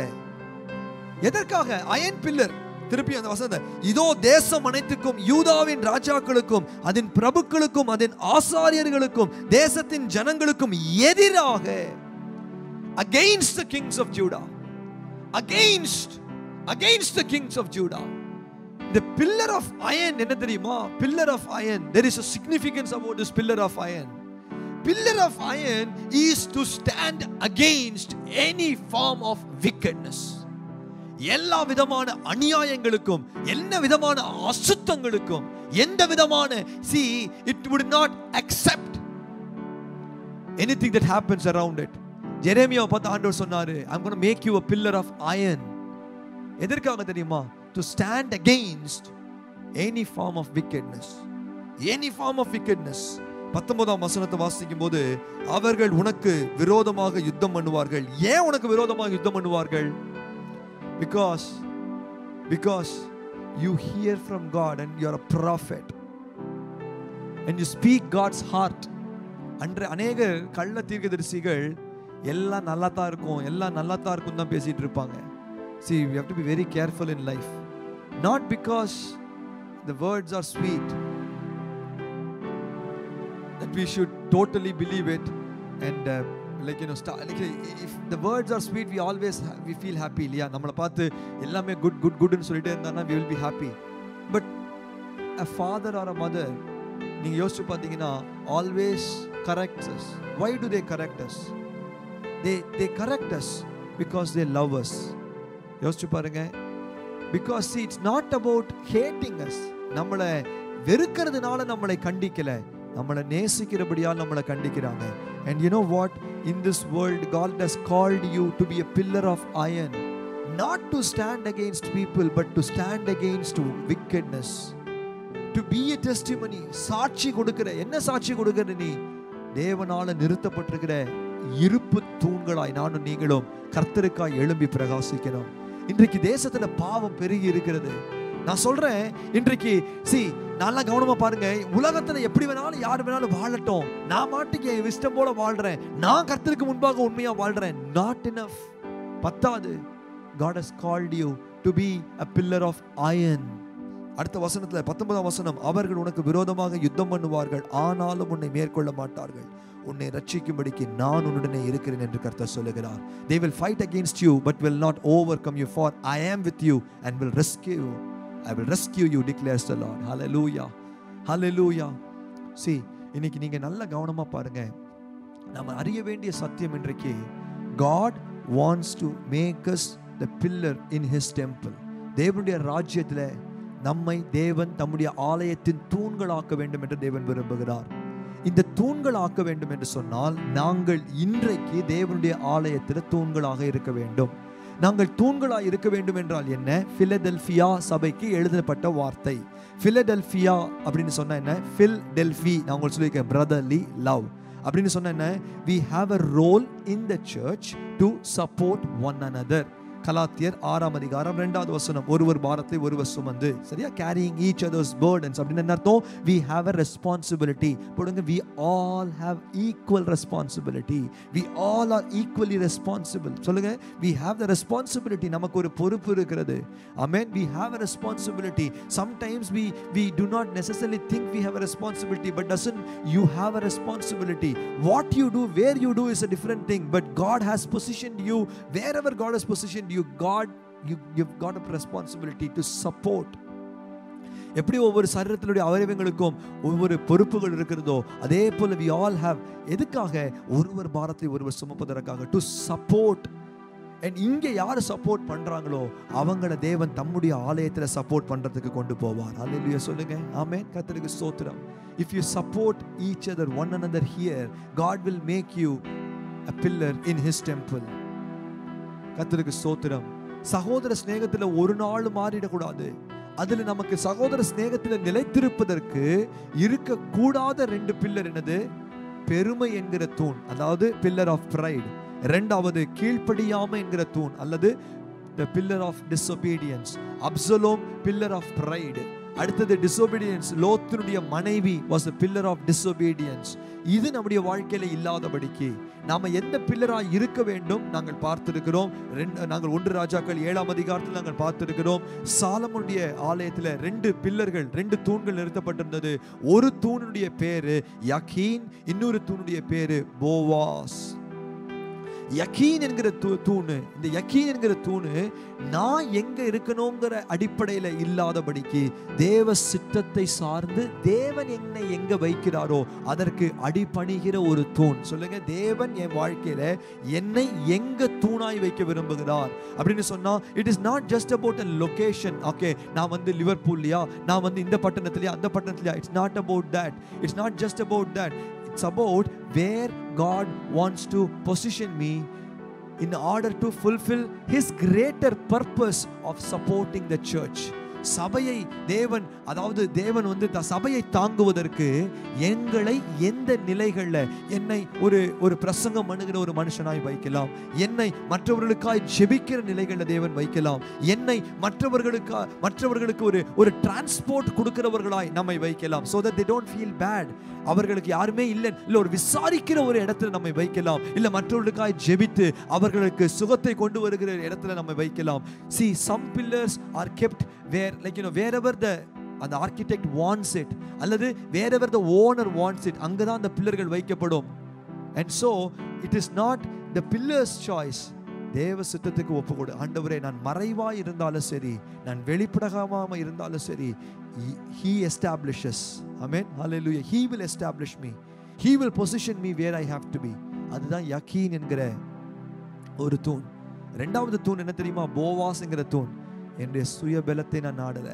Iron pillar. திருப்பி அந்த வசனத்தை, இதோ தேசம் அனைத்துக்கும் யூதாவின் ராஜாக்களுக்கும் அதன் பிரபுக்களுக்கும் அதன் ஆசாரியர்களுக்கும் தேசத்தின் ஜனங்களுக்கும் எதிராக, against the kings of Judah, against the kings of Judah. The pillar of iron என்ன தெரியுமா? Pillar of iron, there is a significance about this pillar of iron. Pillar of iron is to stand against any form of wickedness. எல்லா விதமான அநியாயங்களுக்கும், என்ன விதமான அசுத்தங்களுக்கும், எந்த விதமான, see, it would not accept anything that happens around it. Jeremiah பார்த்து ஆண்டவர் சொன்னாரு, I'm going to make you a pillar of iron. எதற்காக தெரியுமா? To stand against any form of wickedness. Any form of wickedness. 19ஆம் வசனத்தை வாசிக்கும் போது, அவர்கள் உனக்கு விரோதமாக யுத்தம் பண்ணுவார்கள். ஏன் உனக்கு விரோதமாக யுத்தம் பண்ணுவார்கள்? Because you hear from God and you are a prophet and you speak God's heart. அன்று அநேக கள்ள தீர்க்கதரிசிகள் எல்லாம் நல்லா தான் இருக்கும், எல்லாம் நல்லா தான் இருக்கும் தான் பேசிட்டு இருப்பாங்க. See, we have to be very careful in life. Not because the words are sweet that we should totally believe it and if the words are sweet, we feel happy. இல்லையா? நம்மளை பார்த்து எல்லாமே குட் ன்னு சொல்லிட்டே இருந்தானா we will be happy. But a father or a mother, நீங்க யோசிச்சு பார்த்தீங்கன்னா, always corrects us. Why do they correct us? They correct us because they love us. யோசிச்சு பாருங்க. Because see, it's not about hating us. நம்மளை வெறுக்கிறதுனால நம்மளை கண்டிக்கல, நம்மளை நேசிக்கிறபடியால் நம்மளை கண்டிக்கிறாங்க. And you know what? In this world, God has called you to be a pillar of iron, not to stand against people, but to stand against wickedness. To be a testimony. சாட்சி கொடுக்கிற. என்ன சாட்சி கொடுக்கிற? நீ தேவனால நிறுத்தப்பட்டிருக்கிற இருப்பு தூண்களாய் நானும் நீங்களும் கர்த்தருக்காய் எழும்பி பிரகாசிக்கணும். இன்றைக்கு தேசத்துல பாவம் பெருகி இருக்கிறது. நான் சொல்றேன், இன்றைக்கு நல்லா கவனமா பாருங்க. உலகத்துல எப்படி வேணாலும் யார் வேணாலும் வாழட்டும், நான் மாட்டுக்கு என் இஷ்டம் போல வாழ்றேன், நான் கர்த்தருக்கு முன்பாக உண்மையா வாழ்றேன். Not enough. பத்தாது. God has called you to be a pillar of iron. அடுத்த வசனத்துல 19ஆம் வசனம், அவர்கள் உனக்கு விரோதமாக யுத்தம் பண்ணுவார்கள், ஆனாலும் உன்னை மேற்கொள்ள மாட்டார்கள், உன்னை ரட்சிக்கும்படிக்கு நான் உன்னுடனே இருக்கிறேன் என்று கர்த்தர் சொல்லுகிறார். They will fight against you but will not overcome you, for I am with you and will rescue you. I will rescue you, declares the Lord. Hallelujah. Hallelujah. See, இன்னைக்கு நீங்க நல்ல கவனமா பாருங்க. நம்ம அறிய வேண்டிய சத்தியம் இன்றைக்கு, God wants to make us the pillar in his temple. தேவனுடைய ராஜ்யத்துல நம்மை தேவன் தம்முடைய ஆலயத்தின் தூண்களாக்க வேண்டும் என்று தேவன் விரும்புகிறார். இந்த தூண்கள் ஆக்க வேண்டும் என்று சொன்னால், நாங்கள் இன்றைக்கு தேவனுடைய ஆலயத்தில் தூண்களாக இருக்க வேண்டும். நாங்கள் தூண்களாக இருக்க வேண்டும் என்றால் என்ன? பிலடெல்பியா சபைக்கு எழுதப்பட்ட வார்த்தை. பிலடெல்பியா அப்படின்னு சொன்னா என்ன? ஃபில் டெல்பி, நான் உங்களுக்கு சொல்லியிருக்கேன், பிரதர்லி லவ் அப்படின்னு சொன்னா என்ன? We have a role in the church to support one another. கலாத்தியர் 6ஆம் அதிகாரம் 2வது வசனம், ஒருவர் பாரத்தை ஒருவர் சுமந்து, சரியா? carrying each other's burdens அப்படின்னு என்ன அர்த்தம்? we have a responsibility. போடுங்க, we all have equal responsibility. we all are equally responsible. சொல்லுங்க, we have the responsibility. நமக்கு ஒரு பொறுப்பு இருக்கிறது. amen. we have a responsibility. sometimes we do not necessarily think we have a responsibility, but doesn't you have a responsibility? what you do, where you do is a different thing, but God has positioned you wherever God has positioned you've got a responsibility to support. எப்படி ஒவ்வொரு சரீரத்தினுடைய அவயவங்களுக்கும் ஒவ்வொரு பொறுப்புகள் இருக்கிறதோ, அதே போல we all have, எதுக்காக? ஒருவர் பாரத்தை ஒருவர் சுமப்பதற்காக, to support. and இங்க யார் சப்போர்ட் பண்றாங்களோ அவங்கள தேவன் தம்முடைய ஆலயத்துல சப்போர்ட் பண்றதுக்கு கொண்டு போவார். ஹல்லேலூயா சொல்லுங்க. ஆமென். கர்த்தருக்கு ஸ்தோத்திரம். if you support each other, one another here, God will make you a pillar in his temple. கர்த்தருக்கு ஸ்தோத்திரம். சகோதர ஸ்நேகத்துல ஒரு நாள் மாறிடக்கூடாது. அதுல நமக்கு சகோதர ஸ்நேகத்துல நிலைத்திருப்பதற்கு இருக்க கூடாத 2 பில்லர் என்னது? பெருமை என்கிற தூண், அதாவது பில்லர் ஆஃப் பிரைட். இரண்டாவது கீழ்ப்படியாமை என்கிற தூண் அல்லது the pillar of disobedience. Absalom pillar of pride. அடுத்தது disobedience. லோத்தினுடைய மனைவி was a pillar of disobedience. இது நம்முடைய வாழ்க்கையில இல்லாதபடிக்கு நாம எந்த பில்லராய் இருக்க வேண்டும் நாங்கள் பார்த்திருக்கிறோம். நாங்கள் 1 ராஜாக்கள் 7ஆம் அதிகாரத்தில் நாங்கள் பார்த்திருக்கிறோம். சாலமோனுடைய ஆலயத்தில் 2 பில்லர்கள், 2 தூண்கள் நிறுத்தப்பட்டிருந்தது. ஒரு தூணுடைய பேரு யகீன், இன்னொரு தூணுடைய பேரு போவாஸ். யகீன் என்கிற தூணு, இந்த யகீன் என்கிற தூணு நான் எங்க இருக்கணுங்கிற அடிப்படையில் இல்லாதபடிக்கு தேவ சித்தத்தை சார்ந்து தேவன் என்னை எங்க வைக்கிறாரோ அதற்கு அடிபணிகிற ஒரு தூண். சொல்லுங்க, தேவன் என் வாழ்க்கையில என்னை எங்க தூணாய் வைக்க விரும்புகிறார் அப்படின்னு சொன்னா it is not just about a location. Okay, நான் வந்து லிவர்பூல்லையா, நான் வந்து இந்த பட்டணத்திலையா, அந்த பட்டணத்திலையா. It's not about that. It's not just about that. It's about where God wants to position me in order to fulfill His greater purpose of supporting the church. சபையை தேவன், அதாவது தேவன் வந்து சபையை தாங்குவதற்கு எங்களை எந்த நிலைகளில் என்னை ஒரு பிரசங்கம் பண்ணுகிற ஒரு மனுஷனாய் வைக்கலாம், என்னை மற்றவர்களுக்காய் ஜெபிக்கிற நிலைகளில் தேவன் வைக்கலாம், என்னை மற்றவர்களுக்கு ஒரு டிரான்ஸ்போர்ட் கொடுக்கிறவர்களாய் நம்மை வைக்கலாம். so that they don't feel bad. அவர்களுக்கு யாருமே இல்லை ஒரு விசாரிக்கிற ஒரு இடத்துல நம்மை வைக்கலாம், இல்ல மற்றவர்களுக்காய் ஜெபித்து அவர்களுக்கு சுகத்தை கொண்டு வருகிற இடத்துல நம்மை வைக்கலாம். see, some pillars are kept where, like, you know, wherever the architect wants it, அல்லது wherever the owner wants it, அங்கதான் அந்த பில்லர்கள் வைக்கப்படும். and so it is not the pillar's choice. தேவ சித்தத்துக்கு ஒப்புக்கொடு. ஆண்டவரே, நான் மறைவாய் இருந்தாலும் சரி, நான் வெளிப்படாம இருந்தாலும் சரி, he establishes. amen, hallelujah. he will establish me, he will position me where I have to be. அதுதான் யகீன் என்கிற ஒரு தூண். இரண்டாவது தூண் என்ன தெரியுமா? போவாஸ் என்கிற தூண். என்னுடைய சுயபலத்தை நான் நாடல,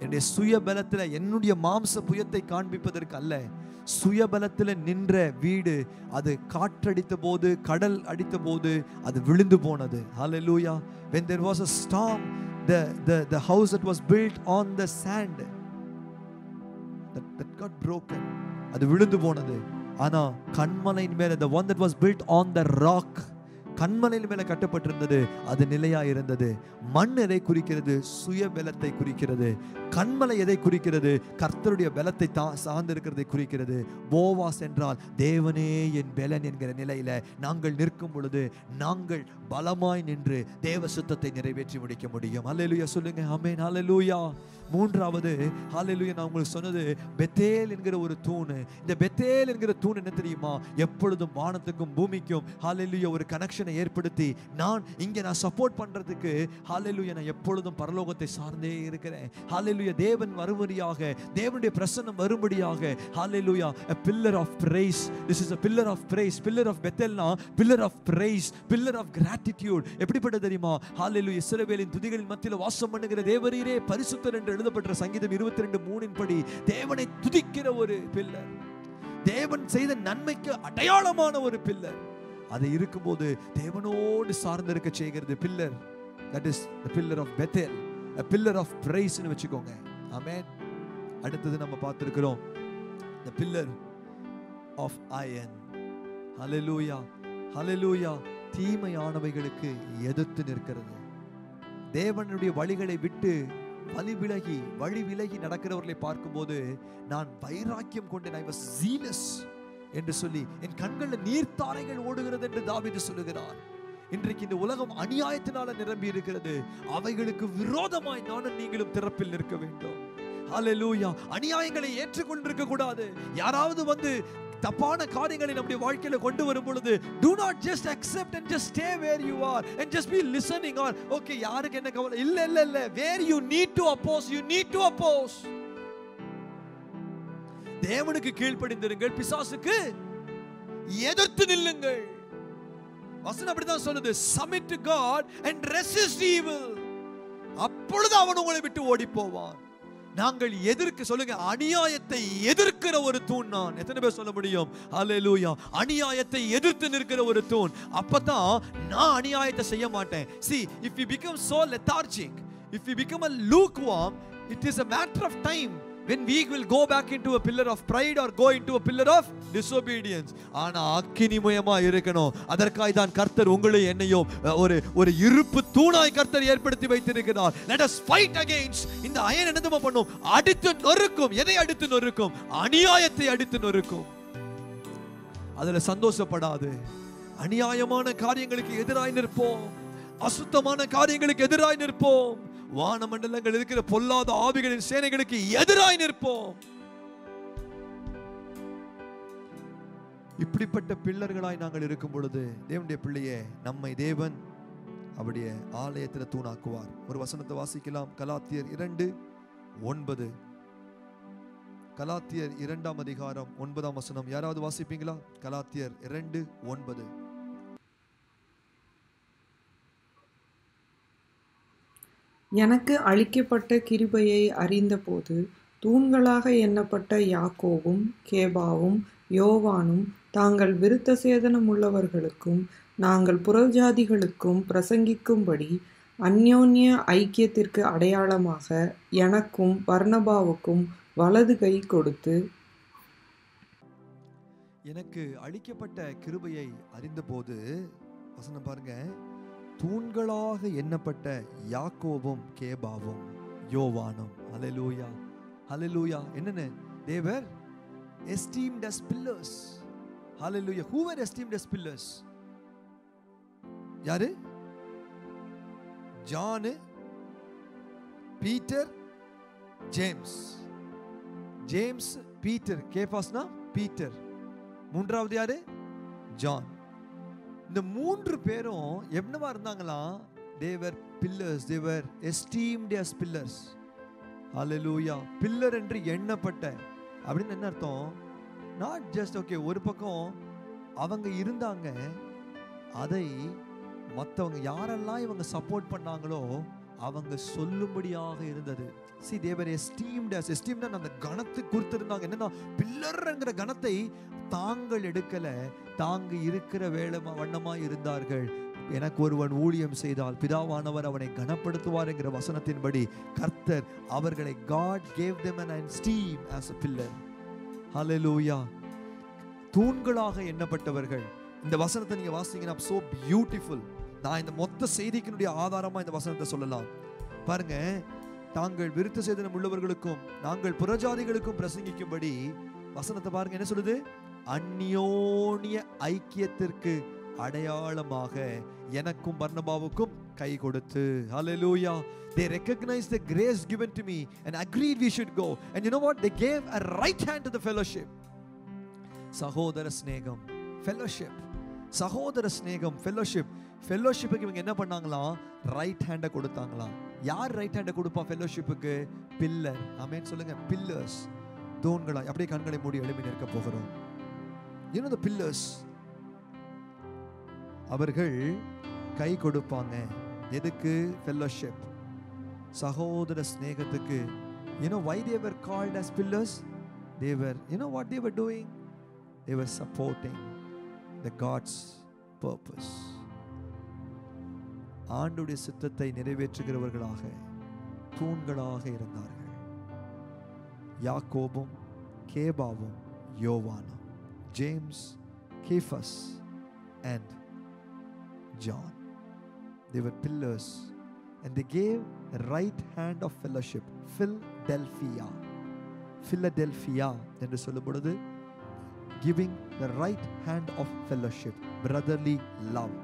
என்னுடைய சுயபலத்தில் என்னுடைய மாம்ச புயத்தை காண்பிப்பதற்கு அல்ல. சுயபலத்தில் நின்ற வீடு அது காற்றடித்த போது, கடல் அடித்த போது அது விழுந்து போனது. Hallelujah. When there was a storm, the house that was built on the sand that got broken, அது விழுந்து போனது. ஆனா கன்மலையின் மேல, the one that was built on the rock, கன்மலையின் மேல கட்டப்பட்டிருந்தது, அது நிலையா இருந்தது. மண் எதை குறிக்கிறது? சுய பலத்தை குறிக்கிறது. கன்மலை எதை குறிக்கிறது? கர்த்தருடைய பலத்தை சார்ந்து இருக்கிறதை குறிக்கிறது. போவாஸ் என்றால் தேவனே என் பலன் என்கிற நிலையில நாங்கள் நிற்கும் பொழுது நாங்கள் பலமாய் நின்று தேவ சுத்தத்தை நிறைவேற்றி முடிக்க முடியும். ஹல்லேலூயா சொல்லுங்க, ஆமென், ஹல்லேலூயா. மூன்றாவது, ஹல்லேலூயா, நான் உங்களுக்கு சொன்னது பெத்தேல் என்கிற ஒரு தூண். இந்த பெத்தேல் என்கிற தூண் என்ன தெரியுமா? எப்பொழுதும் வானத்துக்கும் பூமிக்கும், ஹல்லேலூயா, ஒரு கனெக்ஷனை ஏற்படுத்தி நான் சப்போர்ட் பண்றதுக்கு, ஹல்லேலூயா, நான் எப்பொழுதும் பரலோகத்தை சார்ந்தே இருக்கிறேன். ஹல்லேலூயா, தேவன் வரும்படியாக, தேவனுடைய பிரசன்னம் வரும்படியாக, ஹல்லேலூயா, a pillar of praise. This is a pillar of praise. pillar of பெத்தேல்னா pillar of praise, pillar of gratitude. எப்படிப்பட்ட தெரியுமா? ஹல்லேலூயா, இஸ்ரவேலின் துதிகளின் மத்தியில் வாசம் பண்ணுகிற தேவரீரே பரிசுத்தர் என்று எழுதப்பட்ட சங்கீதம் 22:3 படி தேவனை துதிக்கிற ஒரு பில்லர், தேவன் செய்த நன்மைக்கு அடையாளமான ஒரு பில்லர். அது இருக்கும்போது தேவனோடு சார்ந்திருக்க செய்கிறது pillar. That is the pillar of Bethel, a pillar of praise னு வெச்சுக்கோங்க. ஆமென். அடுத்து நம்ம பார்த்திருக்கிறோம் the pillar of iron. Hallelujah, hallelujah. தீமையானவைகளுக்கு எதிர்த்து நிற்கிறது. தேவனுடைய வழிகளை விட்டு வழி விலகி நடக்கிறவர்களை பார்க்கும்போது நான் வைராக்கியம் கொண்டேன். I was zealous என்று சொல்லி என் கண்களில் நீர்த்தாரைகள் ஓடுகிறது என்று தாவீது சொல்லுகிறார். இன்றைக்கு இந்த உலகம் அநியாயத்தினால நிரம்பி இருக்கிறது. அவைகளுக்கு விரோதமாய் நானும் நீங்களும் திறப்பில் நிற்க வேண்டும். ஹல்லேலூயா. அநியாயங்களை ஏற்றுக்கொண்டிருக்க கூடாது. யாராவது வந்து தப்பான காரியங்களை நம்முடைய வாழ்க்கையில கொண்டு வரும் பொழுது do not just accept and just stay where you are and just be listening or okay, யாருக்கு என்ன கவலை? இல்ல, where you need to oppose, you need to oppose. தேவனுக்கு கீழ்ப்படிந்திருங்கள், பிசாசுக்கு எதிர்த்து நில்லுங்கள். வசனம் அப்படிதான் சொல்லுது, submit to God and resist evil. அப்பொழுது அவன் உங்களை விட்டு ஓடி போவான். நாங்கள் எதிர்க்க, சொல்லுங்க, அநியாயத்தை எதிர்க்கிற ஒரு தூண் நான். எத்தனை பேர் சொல்ல முடியும்? ஹல்லேலூயா. அநியாயத்தை எதிர்த்து நிற்கிற ஒரு தூண். அப்பதான் நான் அநியாயத்தை செய்ய மாட்டேன். See, if we become so lethargic, if we become a lukewarm, it is a matter of time. when we will go back into a pillar of pride or go into a pillar of disobedience. ஆனா அக்கினிமயமா இருக்கணும். அதற்காக தான் கர்த்தர் உங்களை என்னையோ ஒரு இருப்பு தூணாய் கர்த்தர் ஏற்படுத்தி வைத்திருக்கிறார். Let us fight against. இந்த அயன் என்னதுமா பண்ணும்? அடித்து நொறுக்கும். எதை அடித்து நொறுக்கும்? அநியாயத்தை அடித்து நொறுக்கும். அதுல சந்தோஷப்படாது. அநியாயமான காரியங்களுக்கு எதிராய் நிற்போம். அசுத்தமான காரியங்களுக்கு எதிராய் நிற்போம். வானமண்டலங்கள் இருக்கிற பொல்லாத ஆவிகளின் சேனைகளுக்கு எதிராய் நிற்போம். இப்படிப்பட்ட பிள்ளர்களாய் நாங்கள் இருக்கும் பொழுது தேவனுடைய பிள்ளையே, நம்மை தேவன் அவருடைய ஆலயத்தில் தூணாக்குவார். ஒரு வசனத்தை வாசிக்கலாம். கலாத்தியர் 2:9. கலாத்தியர் 2ஆம் அதிகாரம் 9ஆம் வசனம். யாராவது வாசிப்பீங்களா? கலாத்தியர் 2:9. எனக்கு அளிக்கப்பட்ட கிருபையை அறிந்தபோது தூண்களாக எண்ணப்பட்ட யாக்கோவும் கேபாவும் யோவானும் தாங்கள் விருத்த சேதனம் உள்ளவர்களுக்கும் நாங்கள் புறஜாதிகளுக்கும் பிரசங்கிக்கும்படி அந்யோன்ய ஐக்கியத்திற்கு அடையாளமாக எனக்கும் பர்னபாவுக்கும் வலது கை கொடுத்து, எனக்கு அளிக்கப்பட்ட கிருபையை அறிந்தபோது, வசனம் பாருங்க, தூண்களாக எண்ணப்பட்ட யாக்கோவும் கேபாவும் யோவானும். ஹல்லேலூயா, ஹல்லேலூயா. என்னன்னு? they were esteemed as pillars. hallelujah. who were esteemed as pillars? யாரு? John, Peter, James. James, Peter. கேபாஸ்னா பீட்டர். மூன்றாவது யாரு? ஜான். இந்த மூன்று பேரும் என்னவா இருந்தாங்களா? they were pillars. they were esteemed as pillars. hallelujah. Pillar என்று எண்ணப்பட்ட அப்படின்னு என்ன அர்த்தம்? நாட் ஜஸ்ட் ஓகே, ஒரு பக்கம் அவங்க இருந்தாங்க, அதை மற்றவங்க யாரெல்லாம் இவங்க சப்போர்ட் பண்ணாங்களோ அவங்க சொல்லும்படியாக இருந்தது. see they were esteemed as, esteemed அந்த கணத்தை குறித்திருந்தாங்க. என்னன்னா, பில்லர்ங்கிற கணத்தை தாங்கள் எடுக்கல, தாங்க இருக்கிற வேலை வண்ணமா இருந்தார்கள். எனக்கு ஒருவன் ஊழியம் செய்தால் பிதாவானவர் அவனை கனப்படுத்துவார் என்கிற வசனத்தின்படி கர்த்தர் அவர்களை God gave them an esteem as a pillar. hallelujah. தூண்களாக எண்ணப்பட்டவர்கள். இந்த வசனத்தை நீங்க வாசிங்கன்னா so beautiful. நான் இந்த மொத்த செய்திக்கினுடைய ஆதாரமா இந்த வசனத்தை சொல்லலாம். பாருங்க, தாங்கள் விருத்த சேதனம் உள்ளவர்களுக்கும் நாங்கள் புறஜாதிகளுக்கும் பிரசங்கிக்கும்படி, வசனத்தை பாருங்க என்ன சொல்லுது? அந்யோன்ய ஐக்கியத்திற்கு அடையாளமாக எனக்கும் பர்னபாவுக்கும் கை கொடுத்து. hallelujah. they recognized the grace given to me and agreed we should go. and you know what? they gave a right hand to the fellowship. சகோதர ஸ்நேகம், fellowship. சகோதர ஸ்நேகம், fellowship. fellowshipக்கு இவங்க என்ன பண்ணாங்களாம்? ரைட் ஹேண்டை கொடுத்தாங்களாம். யார் ரைட் ஹேண்டை கொடுப்பா fellowshipக்கு? பில்லர். ஆமென் சொல்லுங்க. பில்லர்ஸ், தூண்களா. அப்படியே கண்களை மூடி எழுப்பி நிற்க போகிறோம். you know the pillars, அவர்கள் கை கொடுப்பாங்க. எதுக்கு? fellowship, சகோதர ஸ்நேகத்துக்கு. you know why they were called as pillars? they were, you know what they were doing? they were supporting the God's purpose. ஆண்டுடைய சித்தத்தை நிறைவேற்றுகிறவர்களாக தூண்களாக இருந்தார்கள். யாக்கோபும் கேபாவும் யோவானும், James, கேஃபஸ் and John. they were pillars and they gave a right hand of fellowship. Philadelphia, Philadelphia என்று சொல்லும் பொழுது giving the right hand of fellowship, brotherly love.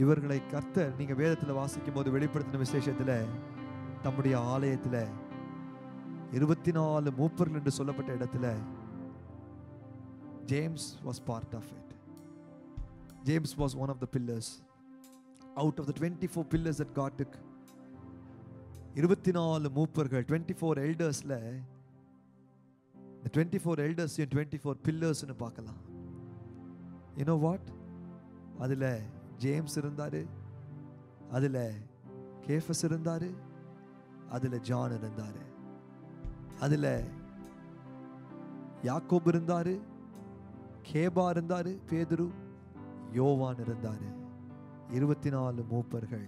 இவர்களை கர்த்தர், நீங்க வேதத்தில் வாசிக்கும் போது வெளிப்படுத்தின விசேஷத்துல தம்முடைய ஆலயத்துல 24 மூப்பர்கள் என்று சொல்லப்பட்ட இடத்துல James was part of it. James was one of the pillars. Out of the 24 pillars that God took, 24 மூப்பர்கள், 24 elders-ல, the 24 elders and 24 pillars னு பார்க்கலாம். You know what? அதுல ஜேம்ஸ் இருந்தாரு, அதுல கேஃபஸ் இருந்தாரு, அதுல ஜான் இருந்தாரு, அதுல யாக்கோபு இருந்தாரு, கேபா இருந்தாரு, பேதுரு, யோவான் இருந்தாரு. 24 மூப்பர்கள்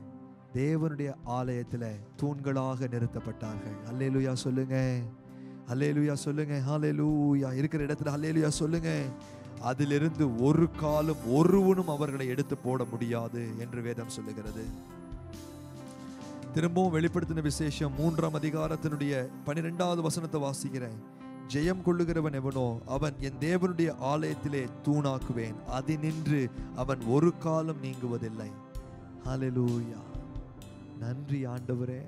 தேவனுடைய ஆலயத்துல தூண்களாக நிறுத்தப்பட்டார்கள். அல்லேலூயா சொல்லுங்க, அல்லேலூயா சொல்லுங்க, ஹல்லேலூயா. இருக்கிற இடத்துல அல்லேலூயா சொல்லுங்க. அதிலிருந்து ஒரு காலம் ஒருவனும் அவர்களை எடுத்து போட முடியாது என்று வேதம் சொல்லுகிறது. திரும்பவும் வெளிப்படுத்தின விசேஷம் 3ஆம் அதிகாரத்தினுடைய 12வது வசனத்தை வாசிக்கிறேன். ஜெயம் கொள்ளுகிறவன் எவனோ அவன் என் தேவனுடைய ஆலயத்திலே தூணாக்குவேன், அதினின்று அவன் ஒரு காலம் நீங்குவதில்லை. ஹல்லேலூயா. நன்றி ஆண்டவரே.